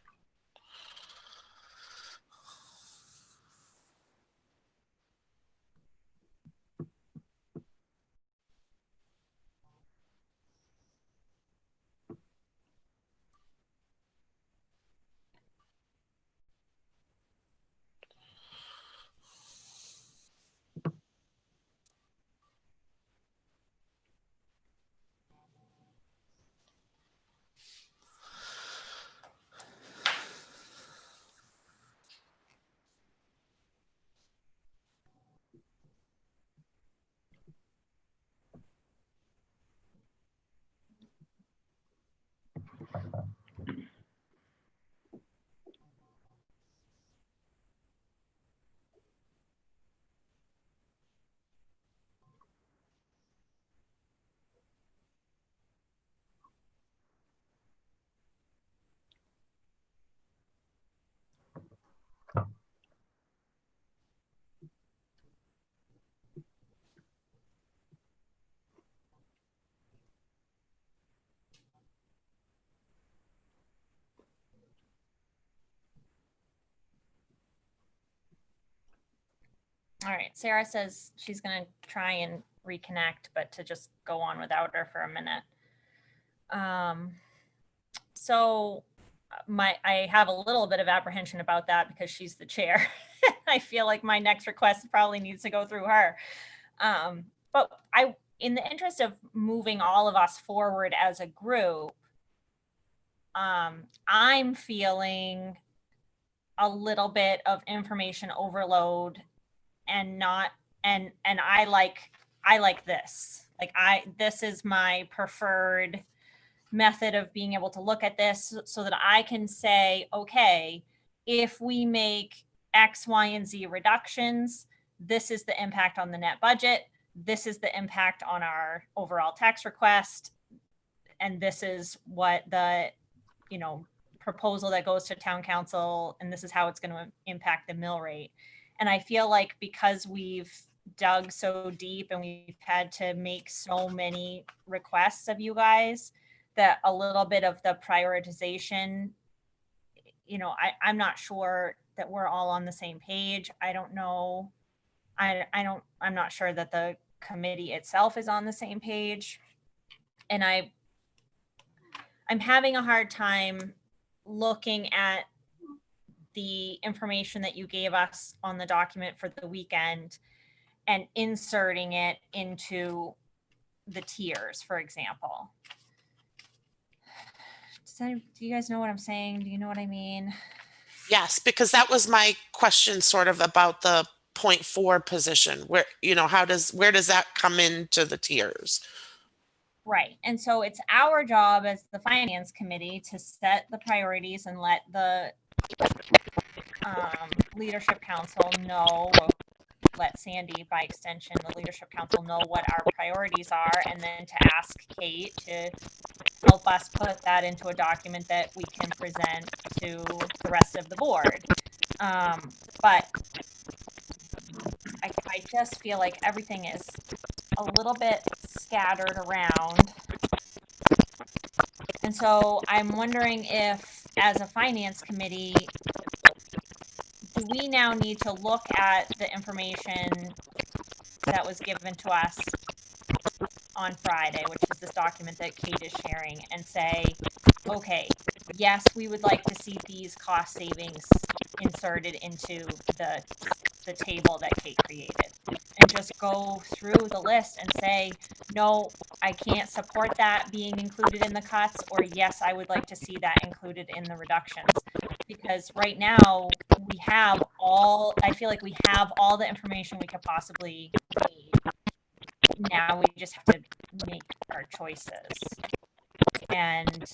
All right. Sarah says she's going to try and reconnect, but to just go on without her for a minute. So I have a little bit of apprehension about that because she's the chair. I feel like my next request probably needs to go through her. But in the interest of moving all of us forward as a group, I'm feeling a little bit of information overload and not, and I like this. Like this is my preferred method of being able to look at this so that I can say, okay, if we make X, Y, and Z reductions, this is the impact on the net budget. This is the impact on our overall tax request. And this is what the, proposal that goes to town council, and this is how it's going to impact the mill rate. And I feel like because we've dug so deep and we've had to make so many requests of you guys, that a little bit of the prioritization, I'm not sure that we're all on the same page. I don't know. I'm not sure that the committee itself is on the same page. And I'm having a hard time looking at the information that you gave us on the document for the weekend and inserting it into the tiers, for example. Do you guys know what I'm saying? Do you know what I mean? Yes, because that was my question sort of about the 0.4 position where, where does that come into the tiers? Right. And so it's our job as the finance committee to set the priorities and let the leadership council know, let Sandy, by extension, the leadership council, know what our priorities are, and then to ask Kate to help us put that into a document that we can present to the rest of the board. But I just feel like everything is a little bit scattered around. And so I'm wondering if, as a finance committee, do we now need to look at the information that was given to us on Friday, which is this document that Kate is sharing, and say, okay, yes, we would like to see these cost savings inserted into the table that Kate created, and just go through the list and say, no, I can't support that being included in the cuts, or yes, I would like to see that included in the reductions. Because right now I feel like we have all the information we could possibly need. Now we just have to make our choices. And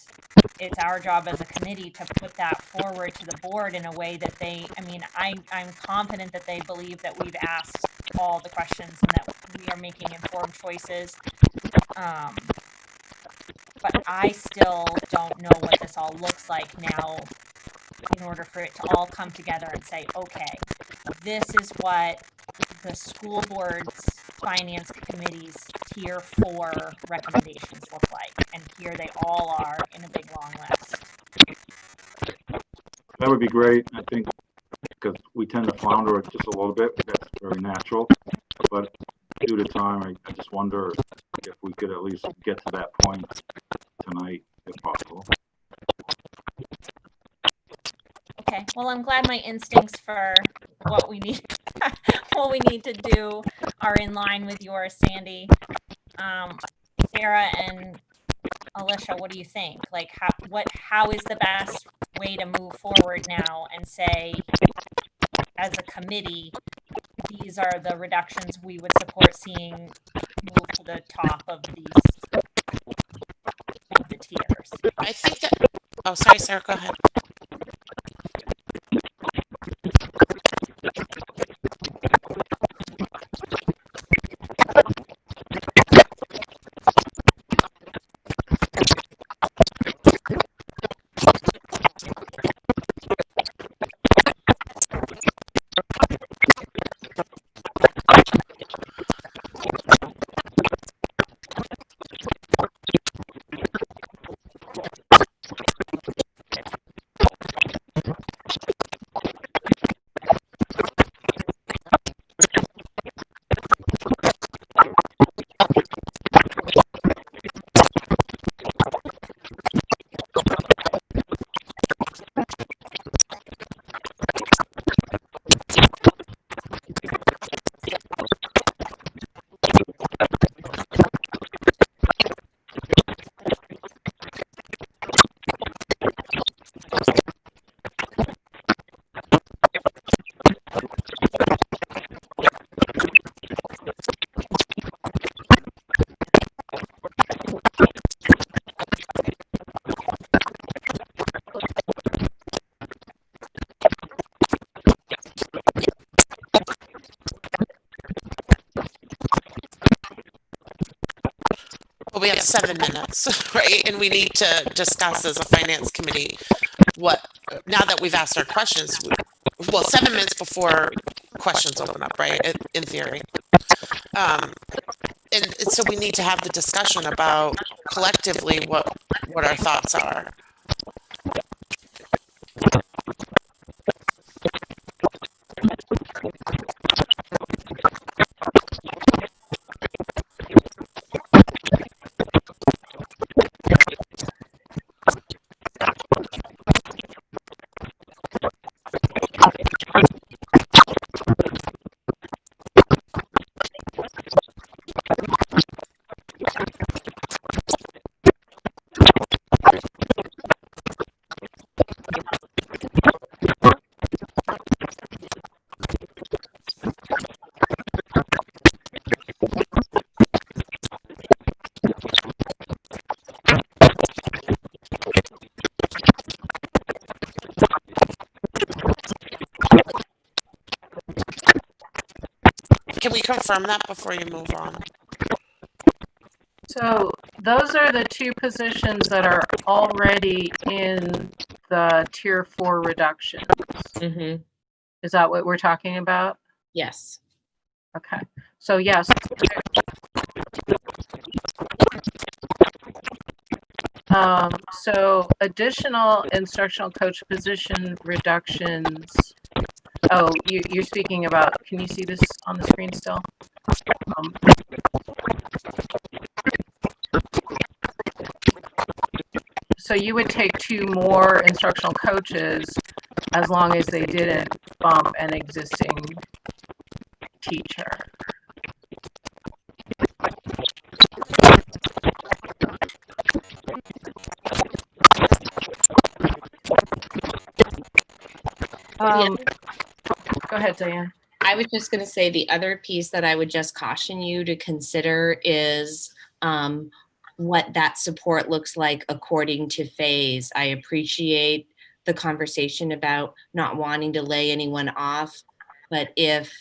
it's our job as a committee to put that forward to the board in a way that I'm confident that they believe that we've asked all the questions and that we are making informed choices. But I still don't know what this all looks like now in order for it to all come together and say, okay, this is what the school board's finance committee's tier 4 recommendations look like. And here they all are in a big long list. That would be great, I think, because we tend to flounder it just a little bit. That's very natural. But due to time, I just wonder if we could at least get to that point tonight, if possible. Okay, well, I'm glad my instincts for what we need what we need to do are in line with yours, Sandy. Sarah and Alicia, what do you think? Like, how is the best way to move forward now and say, as a committee, these are the reductions we would support seeing move to the top of the tiers? I think that, oh, sorry, Sarah, go ahead. Well, we have 7 minutes, right? And we need to discuss as a finance committee what, now that we've asked our questions, well, 7 minutes before questions open up, right? In theory. And so we need to have the discussion about collectively what our thoughts are. Can we confirm that before you move on? So those are the 2 positions that are already in the tier 4 reductions. Mm-hmm. Is that what we're talking about? Yes. Okay. So yes. So additional instructional coach position reductions. Oh, you're speaking about, can you see this on the screen still? So you would take 2 more instructional coaches as long as they didn't bump an existing teacher. Go ahead, Diane. I was just going to say the other piece that I would just caution you to consider is what that support looks like according to phase. I appreciate the conversation about not wanting to lay anyone off, but if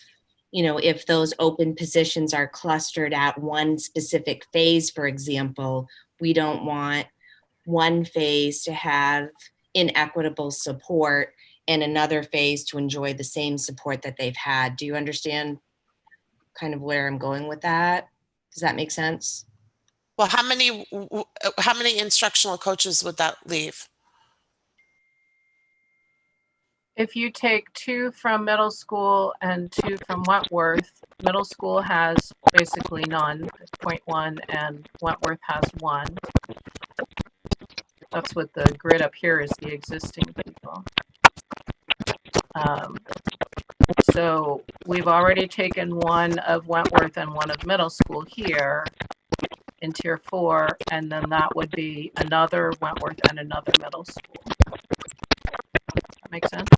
those open positions are clustered at one specific phase, for example, we don't want one phase to have inequitable support and another phase to enjoy the same support that they've had. Do you understand kind of where I'm going with that? Does that make sense? Well, how many instructional coaches would that leave? If you take 2 from middle school and 2 from Wentworth, middle school has basically none, 0.1, and Wentworth has 1. That's what the grid up here is, the existing people. So we've already taken 1 of Wentworth and 1 of middle school here in tier 4, and then that would be another Wentworth and another middle school. That make sense?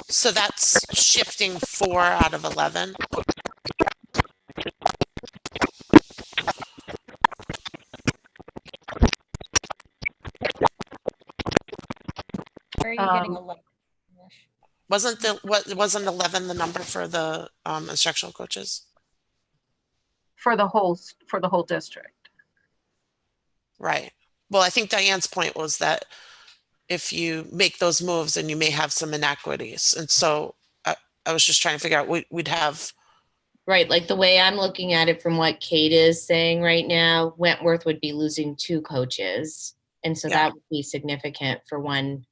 So that's shifting 4 out of 11. Where are you getting 11? Wasn't 11 the number for the instructional coaches? For the whole district. Right. Well, I think Diane's point was that if you make those moves, then you may have some inequities. And so I was just trying to figure out, we'd have. Right, like the way I'm looking at it from what Kate is saying right now, Wentworth would be losing 2 coaches. And so Yeah. that would be significant for one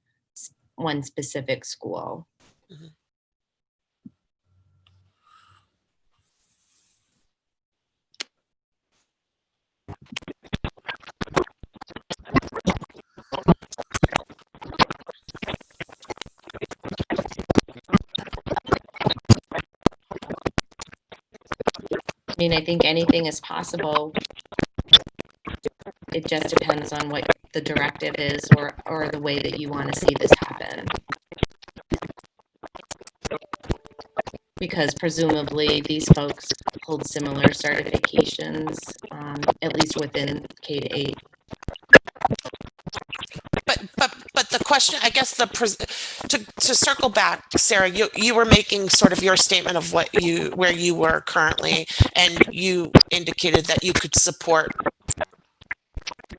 specific school. Mhm. I mean, I think anything is possible. It just depends on what the directive is or the way that you want to see this happen. Because presumably these folks hold similar certifications, at least within K-8. But the question, I guess, to circle back, Sarah, you were making sort of your statement of where you were currently, and you indicated that you could support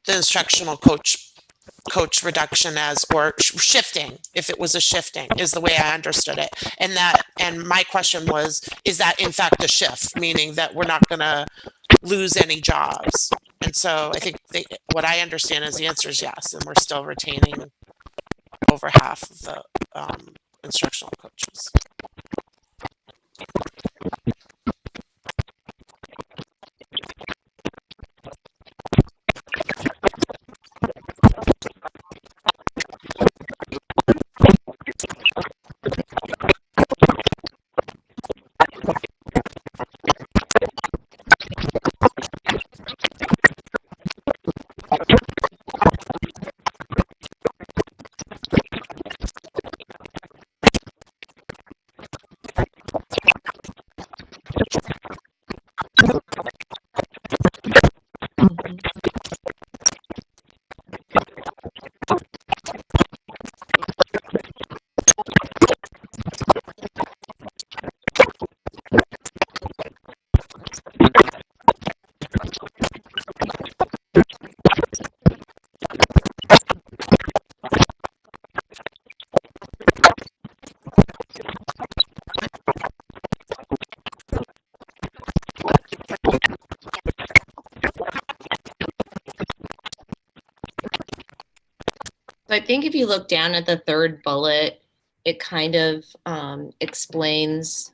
the instructional coach reduction or shifting, if it was a shifting, is the way I understood it. And my question was, is that in fact a shift, meaning that we're not going to lose any jobs? And so I think what I understand is the answer is yes, and we're still retaining over half of the instructional coaches. So I think if you look down at the 3rd bullet, it kind of explains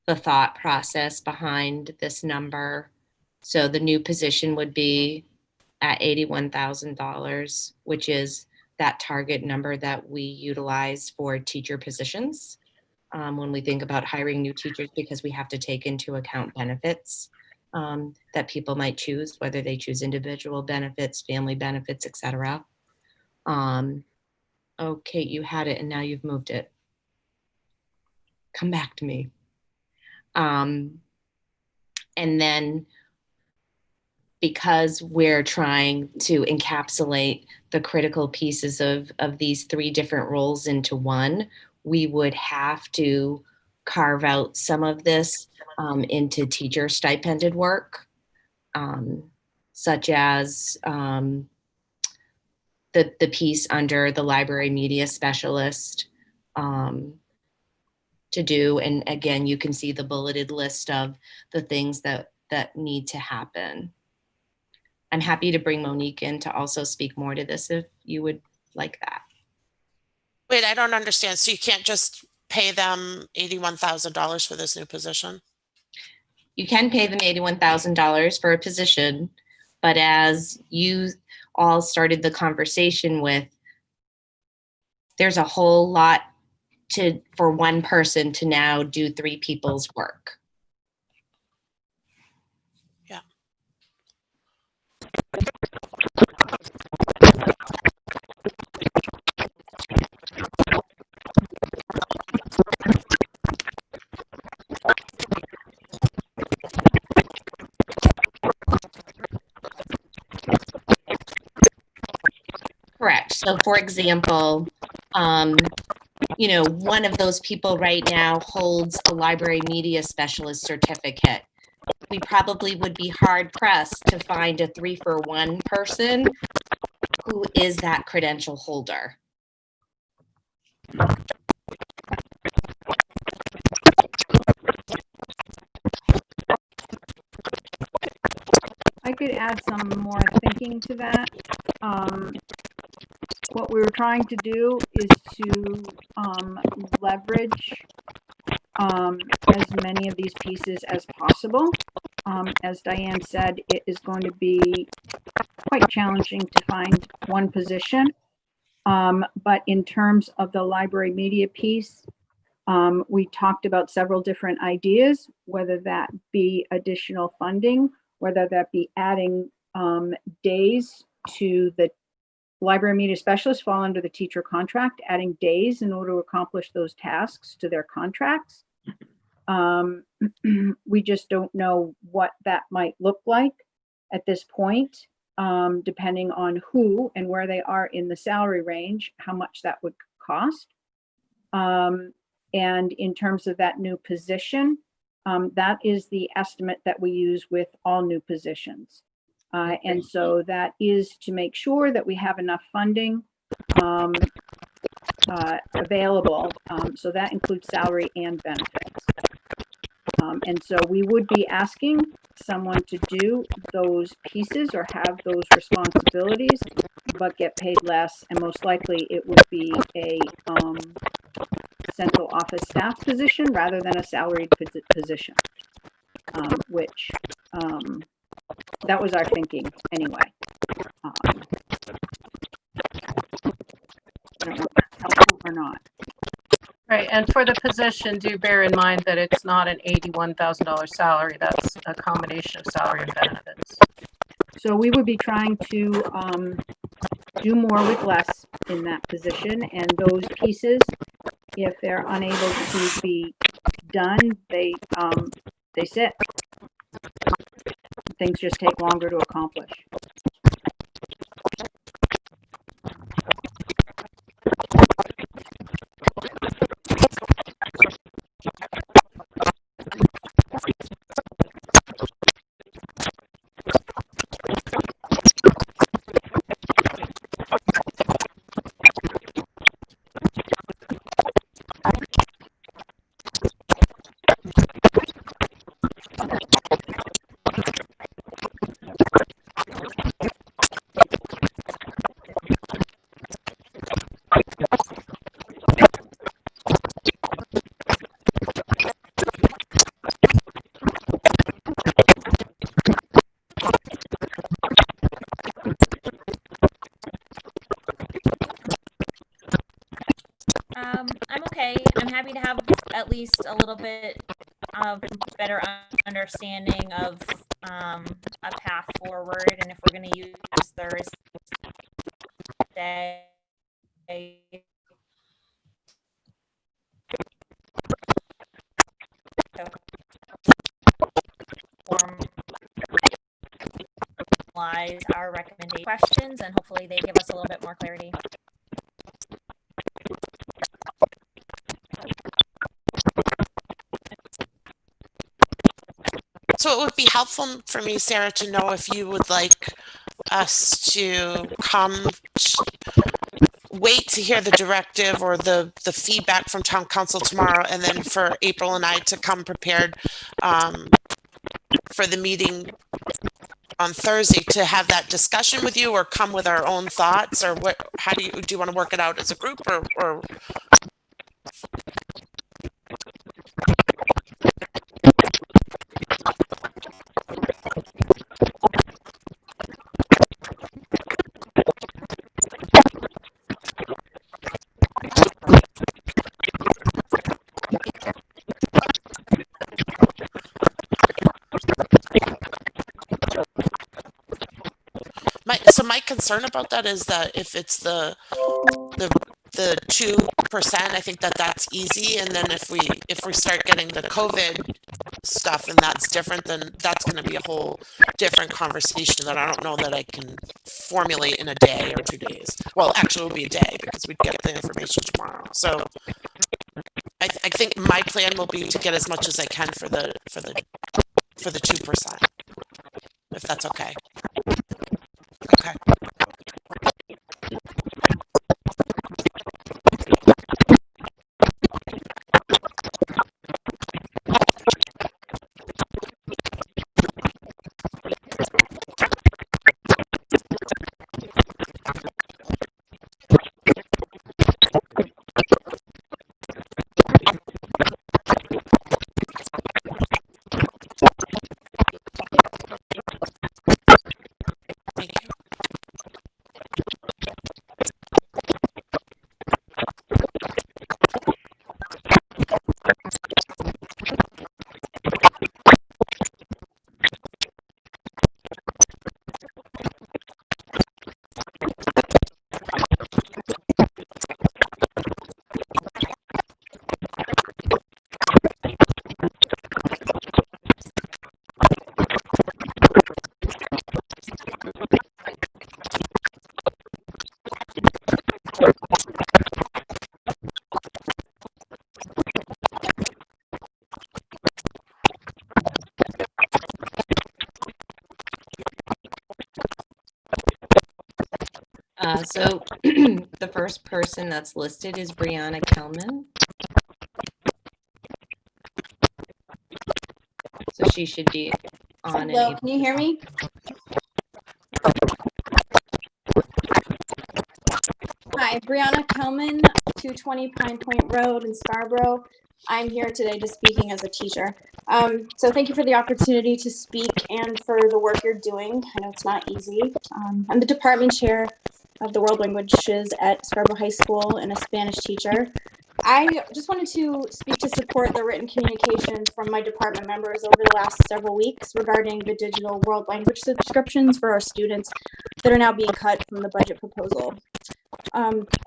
the thought process behind this number. So the new position would be at $81,000, which is that target number that we utilize for teacher positions when we think about hiring new teachers, because we have to take into account benefits that people might choose, whether they choose individual benefits, family benefits, etc. Oh, Kate, you had it and now you've moved it. Come back to me. And then because we're trying to encapsulate the critical pieces of these 3 different roles into one, we would have to carve out some of this into teacher stipended work, such as the piece under the library media specialist to do. And again, you can see the bulleted list of the things that that need to happen. I'm happy to bring Monique in to also speak more to this if you would like that. Wait, I don't understand. So you can't just pay them $81,000 for this new position? You can pay them $81,000 for a position, but as you all started the conversation with, there's a whole lot for one person to now do 3 people's work. Yeah. Correct. So for example, one of those people right now holds a library media specialist certificate. We probably would be hard pressed to find a 3-for-1 person who is that credential holder. I could add some more thinking to that. What we were trying to do is to leverage as many of these pieces as possible. As Diane said, it is going to be quite challenging to find one position. But in terms of the library media piece, we talked about several different ideas, whether that be additional funding, whether that be adding days to the library media specialists fall under the teacher contract, adding days in order to accomplish those tasks to their contracts. We just don't know what that might look like at this point, depending on who and where they are in the salary range, how much that would cost. And in terms of that new position, that is the estimate that we use with all new positions. And so that is to make sure that we have enough funding available. So that includes salary and benefits. And so we would be asking someone to do those pieces or have those responsibilities, but get paid less. And most likely it would be a central office staff position rather than a salaried position, which that was our thinking anyway. I don't know if that's helpful or not. Right, and for the position, do bear in mind that it's not an $81,000 salary. That's a combination of salary and benefits. So we would be trying to do more with less in that position, and those pieces, if they're unable to be done, they sit. Things just take longer to accomplish. I'm okay. I'm happy to have at least a little bit of better understanding of a path forward, and if we're going to use Thursday formalize our recommendation questions, and hopefully they give us a little bit more clarity. So it would be helpful for me, Sarah, to know if you would like us to wait to hear the directive or the feedback from town council tomorrow, and then for April and I to come prepared for the meeting on Thursday to have that discussion with you, or come with our own thoughts, or what? How do you want to work it out as a group, or my concern about that is that if it's the 2%, I think that's easy, and then if we start getting the COVID stuff and that's different, then that's going to be a whole different conversation that I don't know that I can formulate in a day or 2 days. Well, actually, it will be a day because we'd get the information tomorrow. So I think my plan will be to get as much as I can for the 2%, if that's okay. Okay. Thank you. So the first person that's listed is Brianna Kelman. So she should be on. Hello, can you hear me? Hi, Brianna Kelman, 220 Pine Point Road in Scarborough. I'm here today just speaking as a teacher. So thank you for the opportunity to speak and for the work you're doing. I know it's not easy. I'm the department chair of the world languages at Scarborough High School and a Spanish teacher. I just wanted to speak to support the written communications from my department members over the last several weeks regarding the digital world language subscriptions for our students that are now being cut from the budget proposal.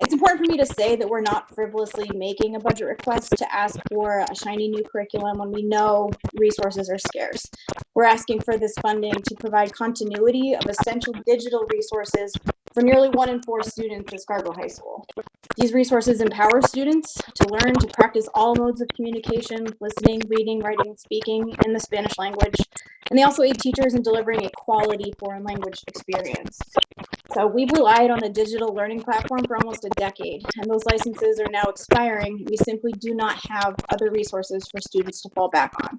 It's important for me to say that we're not frivolously making a budget request to ask for a shiny new curriculum when we know resources are scarce. We're asking for this funding to provide continuity of essential digital resources for nearly 1 in 4 students at Scarborough High School. These resources empower students to learn to practice all modes of communication, listening, reading, writing, and speaking in the Spanish language. And they also aid teachers in delivering a quality foreign language experience. So we've relied on the digital learning platform for almost a decade, and those licenses are now expiring. We simply do not have other resources for students to fall back on.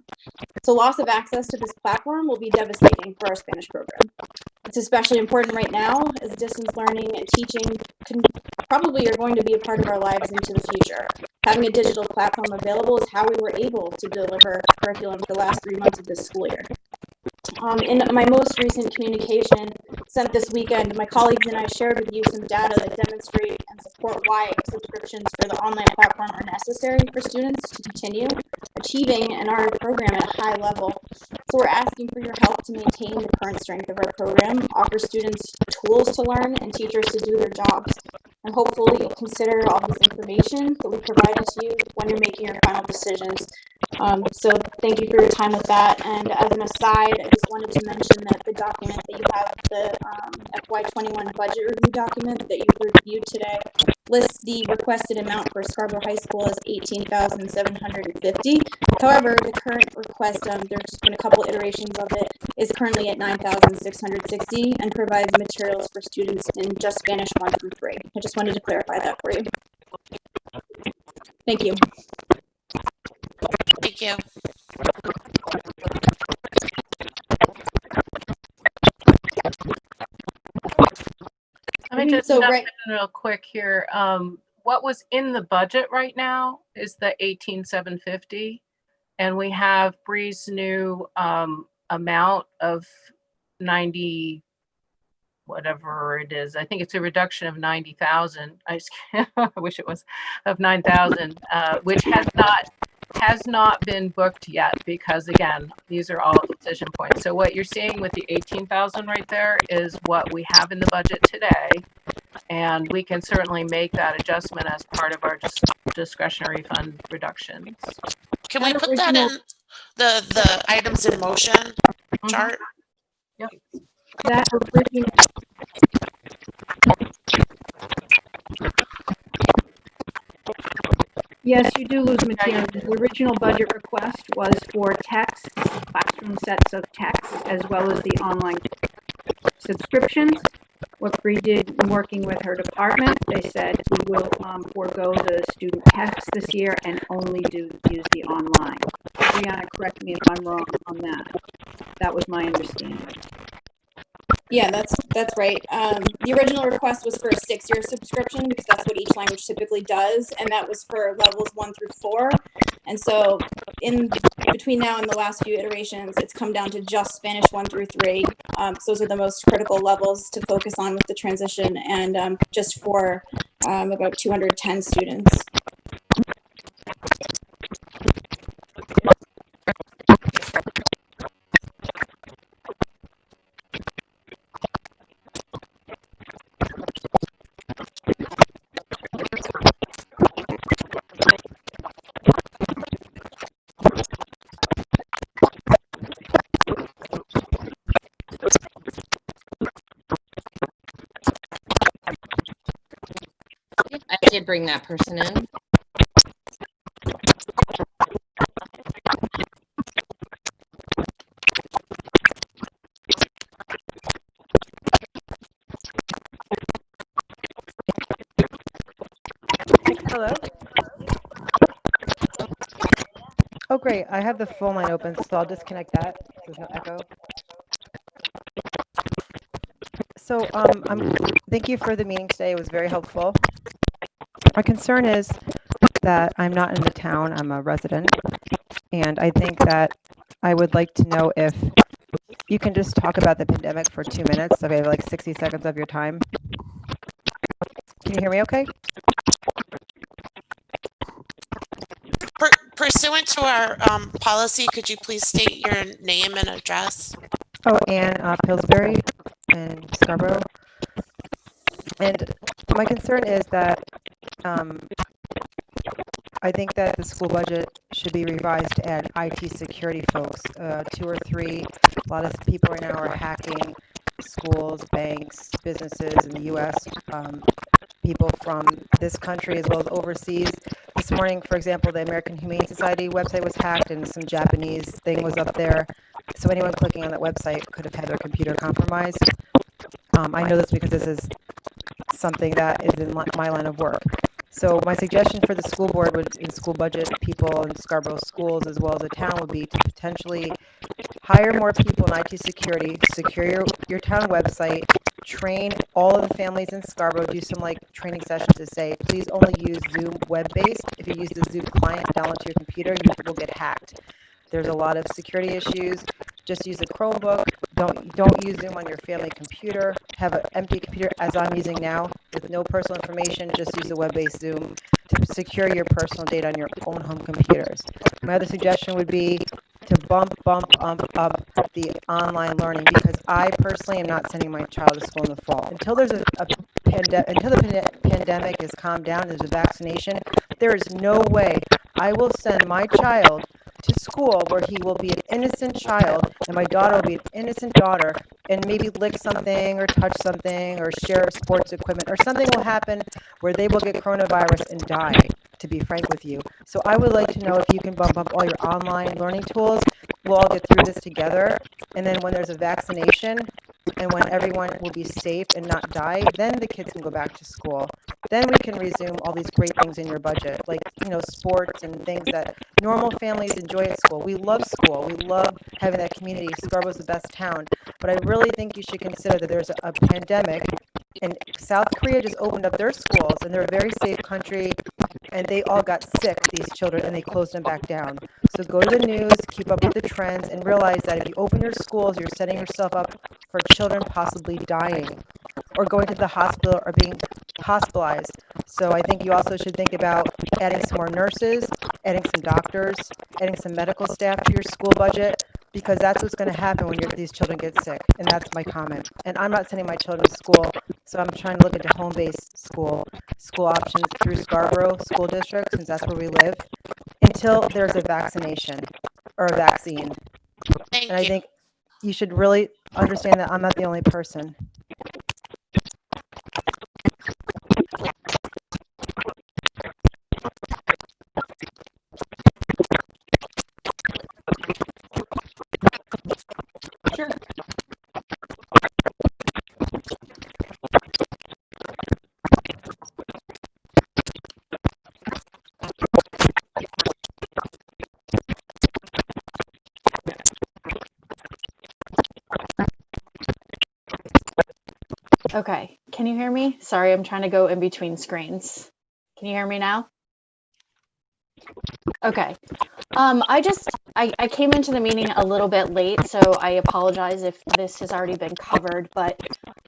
So loss of access to this platform will be devastating for our Spanish program. It's especially important right now as distance learning and teaching probably are going to be a part of our lives into the future. Having a digital platform available is how we were able to deliver curriculum for the last 3 months of this school year. In my most recent communication sent this weekend, my colleagues and I shared with you some data that demonstrate and support why subscriptions for the online platform are necessary for students to continue achieving in our program at a high level. So we're asking for your help to maintain the current strength of our program, offer students tools to learn and teachers to do their jobs. And hopefully you'll consider all this information that we provided to you when you're making your final decisions. So thank you for your time with that. And as an aside, I just wanted to mention that the document that you have, the FY21 budget review document that you've reviewed today, lists the requested amount for Scarborough High School as $18,750. However, the current request, there's been a couple iterations of it, is currently at $9,660 and provides materials for students in just Spanish 1 through 3. I just wanted to clarify that for you. Thank you. Thank you. just So jump right, in real quick here. What was in the budget right now is the 18,750, and we have Bree's new amount of 90, whatever it is. I think it's a reduction of 90,000. I wish it was of 9,000, which has not been booked yet, because again, these are all decision points. So what you're seeing with the 18,000 right there is what we have in the budget today. And we can certainly make that adjustment as part of our discretionary fund reductions. Can we That put that original- in the items in motion chart? Yep. That original, yes, you do lose material. The original budget request was for texts, classroom sets of texts, as well as the online subscriptions. What Bree did in working with her department, they said we will forego the student texts this year and only use the online. Brianna, correct me if I'm wrong on that. That was my understanding. yeah, that's right. The original request was for a 6-year subscription because that's what each language typically does, and that was for levels 1 through 4. And so in between now and the last few iterations, it's come down to just Spanish 1 through 3. So those are the most critical levels to focus on with the transition, and just for about 210 students. I did bring that person in. Hello? Oh, great. I have the phone line open, so I'll disconnect that. There's no echo. So thank you for the meeting today. It was very helpful. My concern is that I'm not in the town. I'm a resident. And I think that I would like to know if you can just talk about the pandemic for 2 minutes. Okay, like 60 seconds of your time. Can you hear me okay? Pursuant to our policy, could you please state your name and address? Oh, Ann Pillsbury in Scarborough. And my concern is that I think that the school budget should be revised to add IT security folks, 2 or 3. A lot of people right now are hacking schools, banks, businesses in the U.S., people from this country as well as overseas. This morning, for example, the American Humane Society website was hacked and some Japanese thing was up there. So anyone clicking on that website could have had their computer compromised. I know this because this is something that is in my line of work. So my suggestion for the school board and school budget people in Scarborough schools as well as the town would be to potentially hire more people in IT security, secure your town website, train all of the families in Scarborough, do some like training sessions to say, please only use Zoom web-based. If you use the Zoom client download to your computer, you will get hacked. There's a lot of security issues. Just use a Chromebook. Don't use Zoom on your family computer. Have an empty computer as I'm using now with no personal information. Just use a web-based Zoom to secure your personal data on your own home computers. My other suggestion would be to bump up the online learning because I personally am not sending my child to school in the fall. Until there's until the pandemic is calmed down, there's a vaccination, there is no way I will send my child to school where he will be an innocent child and my daughter will be an innocent daughter and maybe lick something or touch something or share sports equipment or something will happen where they will get coronavirus and die, to be frank with you. So I would like to know if you can bump up all your online learning tools. We'll all get through this together. And then when there's a vaccination and when everyone will be safe and not die, then the kids can go back to school. Then we can resume all these great things in your budget, like, you know, sports and things that normal families enjoy at school. We love school. We love having that community. Scarborough's the best town. But I really think you should consider that there's a pandemic And South Korea just opened up their schools, and they're a very safe country, and they all got sick, these children, and they closed them back down. So go to the news, keep up with the trends, and realize that if you open your schools, you're setting yourself up for children possibly dying or going to the hospital or being hospitalized. So I think you also should think about adding some more nurses, adding some doctors, adding some medical staff to your school budget, because that's what's going to happen when these children get sick. And that's my comment. And I'm not sending my children to school, so I'm trying to look into home-based school options through Scarborough School District, since that's where we live, until there's a vaccination or a vaccine. Thank And I you. think you should really understand that I'm not the only person. Sure. Okay, can you hear me? Sorry, I'm trying to go in between screens. Can you hear me now? Okay. I came into the meeting a little bit late, so I apologize if this has already been covered, but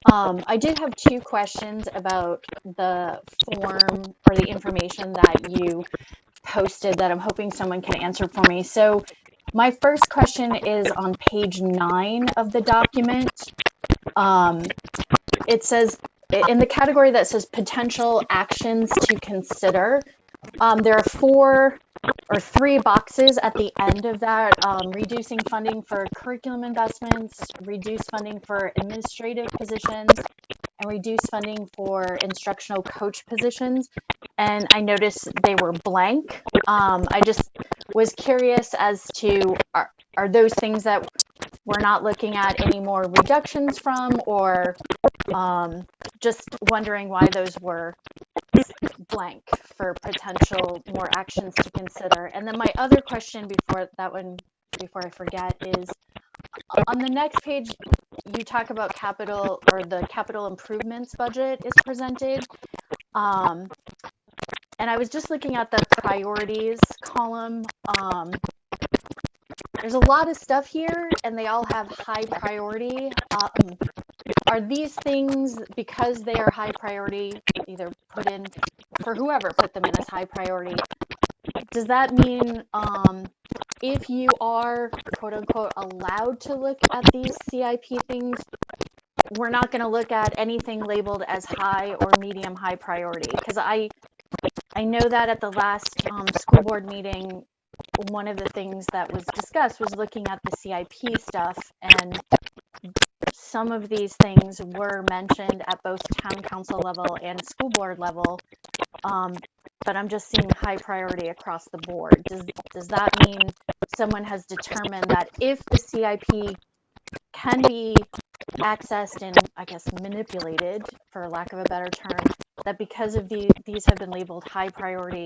I did have two questions about the form or the information that you posted that I'm hoping someone can answer for me. So my first question is on page 9 of the document. It says, in the category that says potential actions to consider, there are 3 boxes at the end of that: reducing funding for curriculum investments, reduce funding for administrative positions, and reduce funding for instructional coach positions. And I noticed they were blank. I just was curious as to, are those things that we're not looking at any more reductions from, or just wondering why those were blank for potential more actions to consider. And then my other question before I forget, is on the next page, you talk about capital, or the capital improvements budget is presented. And I was just looking at the priorities column. There's a lot of stuff here, and they all have high priority. Are these things, because they are high priority, either put in for whoever put them in as high priority? Does that mean if you are, quote unquote, allowed to look at these CIP things, we're not going to look at anything labeled as high or medium high priority? Because I know that at the last school board meeting, one of the things that was discussed was looking at the CIP stuff, and some of these things were mentioned at both town council level and school board level, but I'm just seeing high priority across the board. Does that mean someone has determined that if the CIP can be accessed and, I guess, manipulated, for lack of a better term, that because of these have been labeled high priority,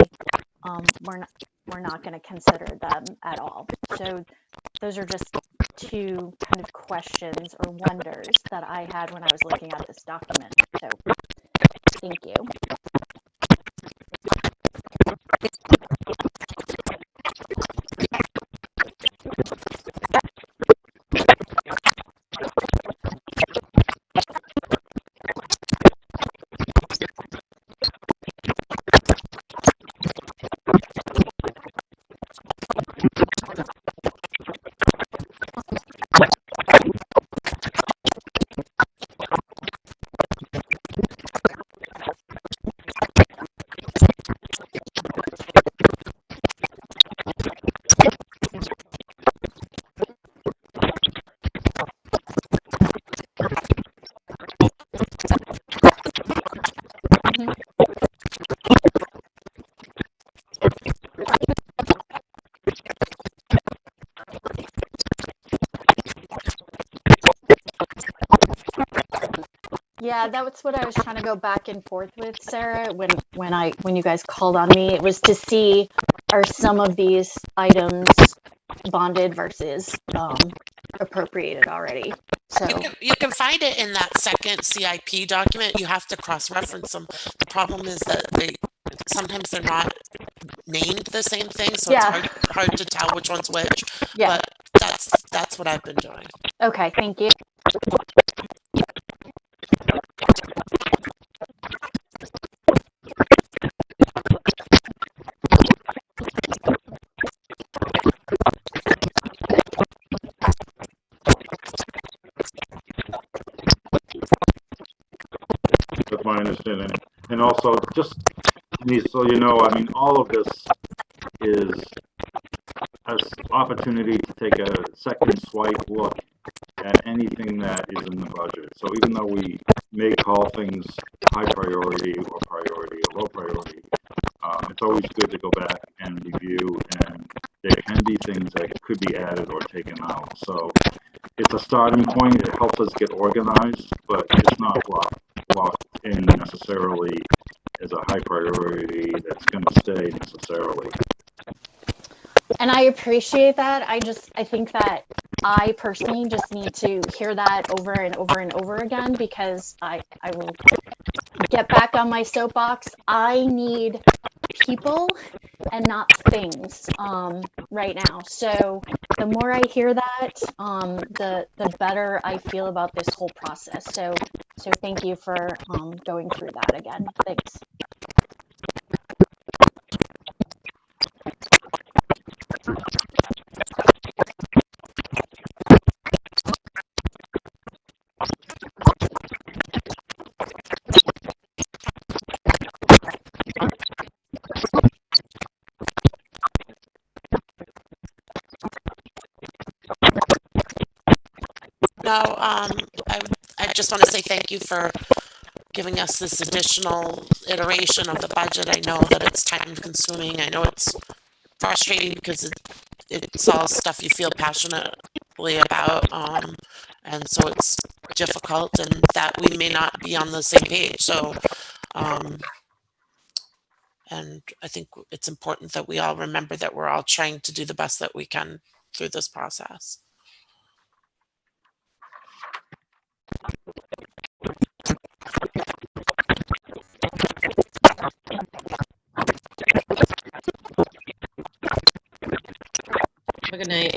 we're not going to consider them at all? So those are just two kind of questions or wonders that I had when I was looking at this document. So thank you. Yeah, that's what I was trying to go back and forth with, Sarah, when you guys called on me. It was to see, are some of these items bonded versus appropriated already. So, You can find it in that second CIP document. You have to cross-reference them. The problem is that sometimes they're not named the same thing, so Yeah. it's hard to tell which one's which. yeah. But that's what I've been doing. Okay, thank you. That's my understanding. And also, just so you know, I mean, all of this is an opportunity to take a second swipe look at anything that is in the budget. So even though we may call things high priority or low priority, it's always good to go back and review, and there can be things that could be added or taken out. So it's a starting point. It helps us get organized, but it's not locked in necessarily as a high priority that's going to stay necessarily. And I appreciate that. I think that I personally just need to hear that over and over and over again, because I will get back on my soapbox. I need people and not things right now. So the more I hear that, the better I feel about this whole process. So thank you for going through that again. Thanks. No, I just want to say thank you for giving us this additional iteration of the budget. I know that it's time consuming. I know it's frustrating because it's all stuff you feel passionately about. And so it's difficult, and that we may not be on the same page. So, and I think it's important that we all remember that we're all trying to do the best that we can through this process. Have a good night.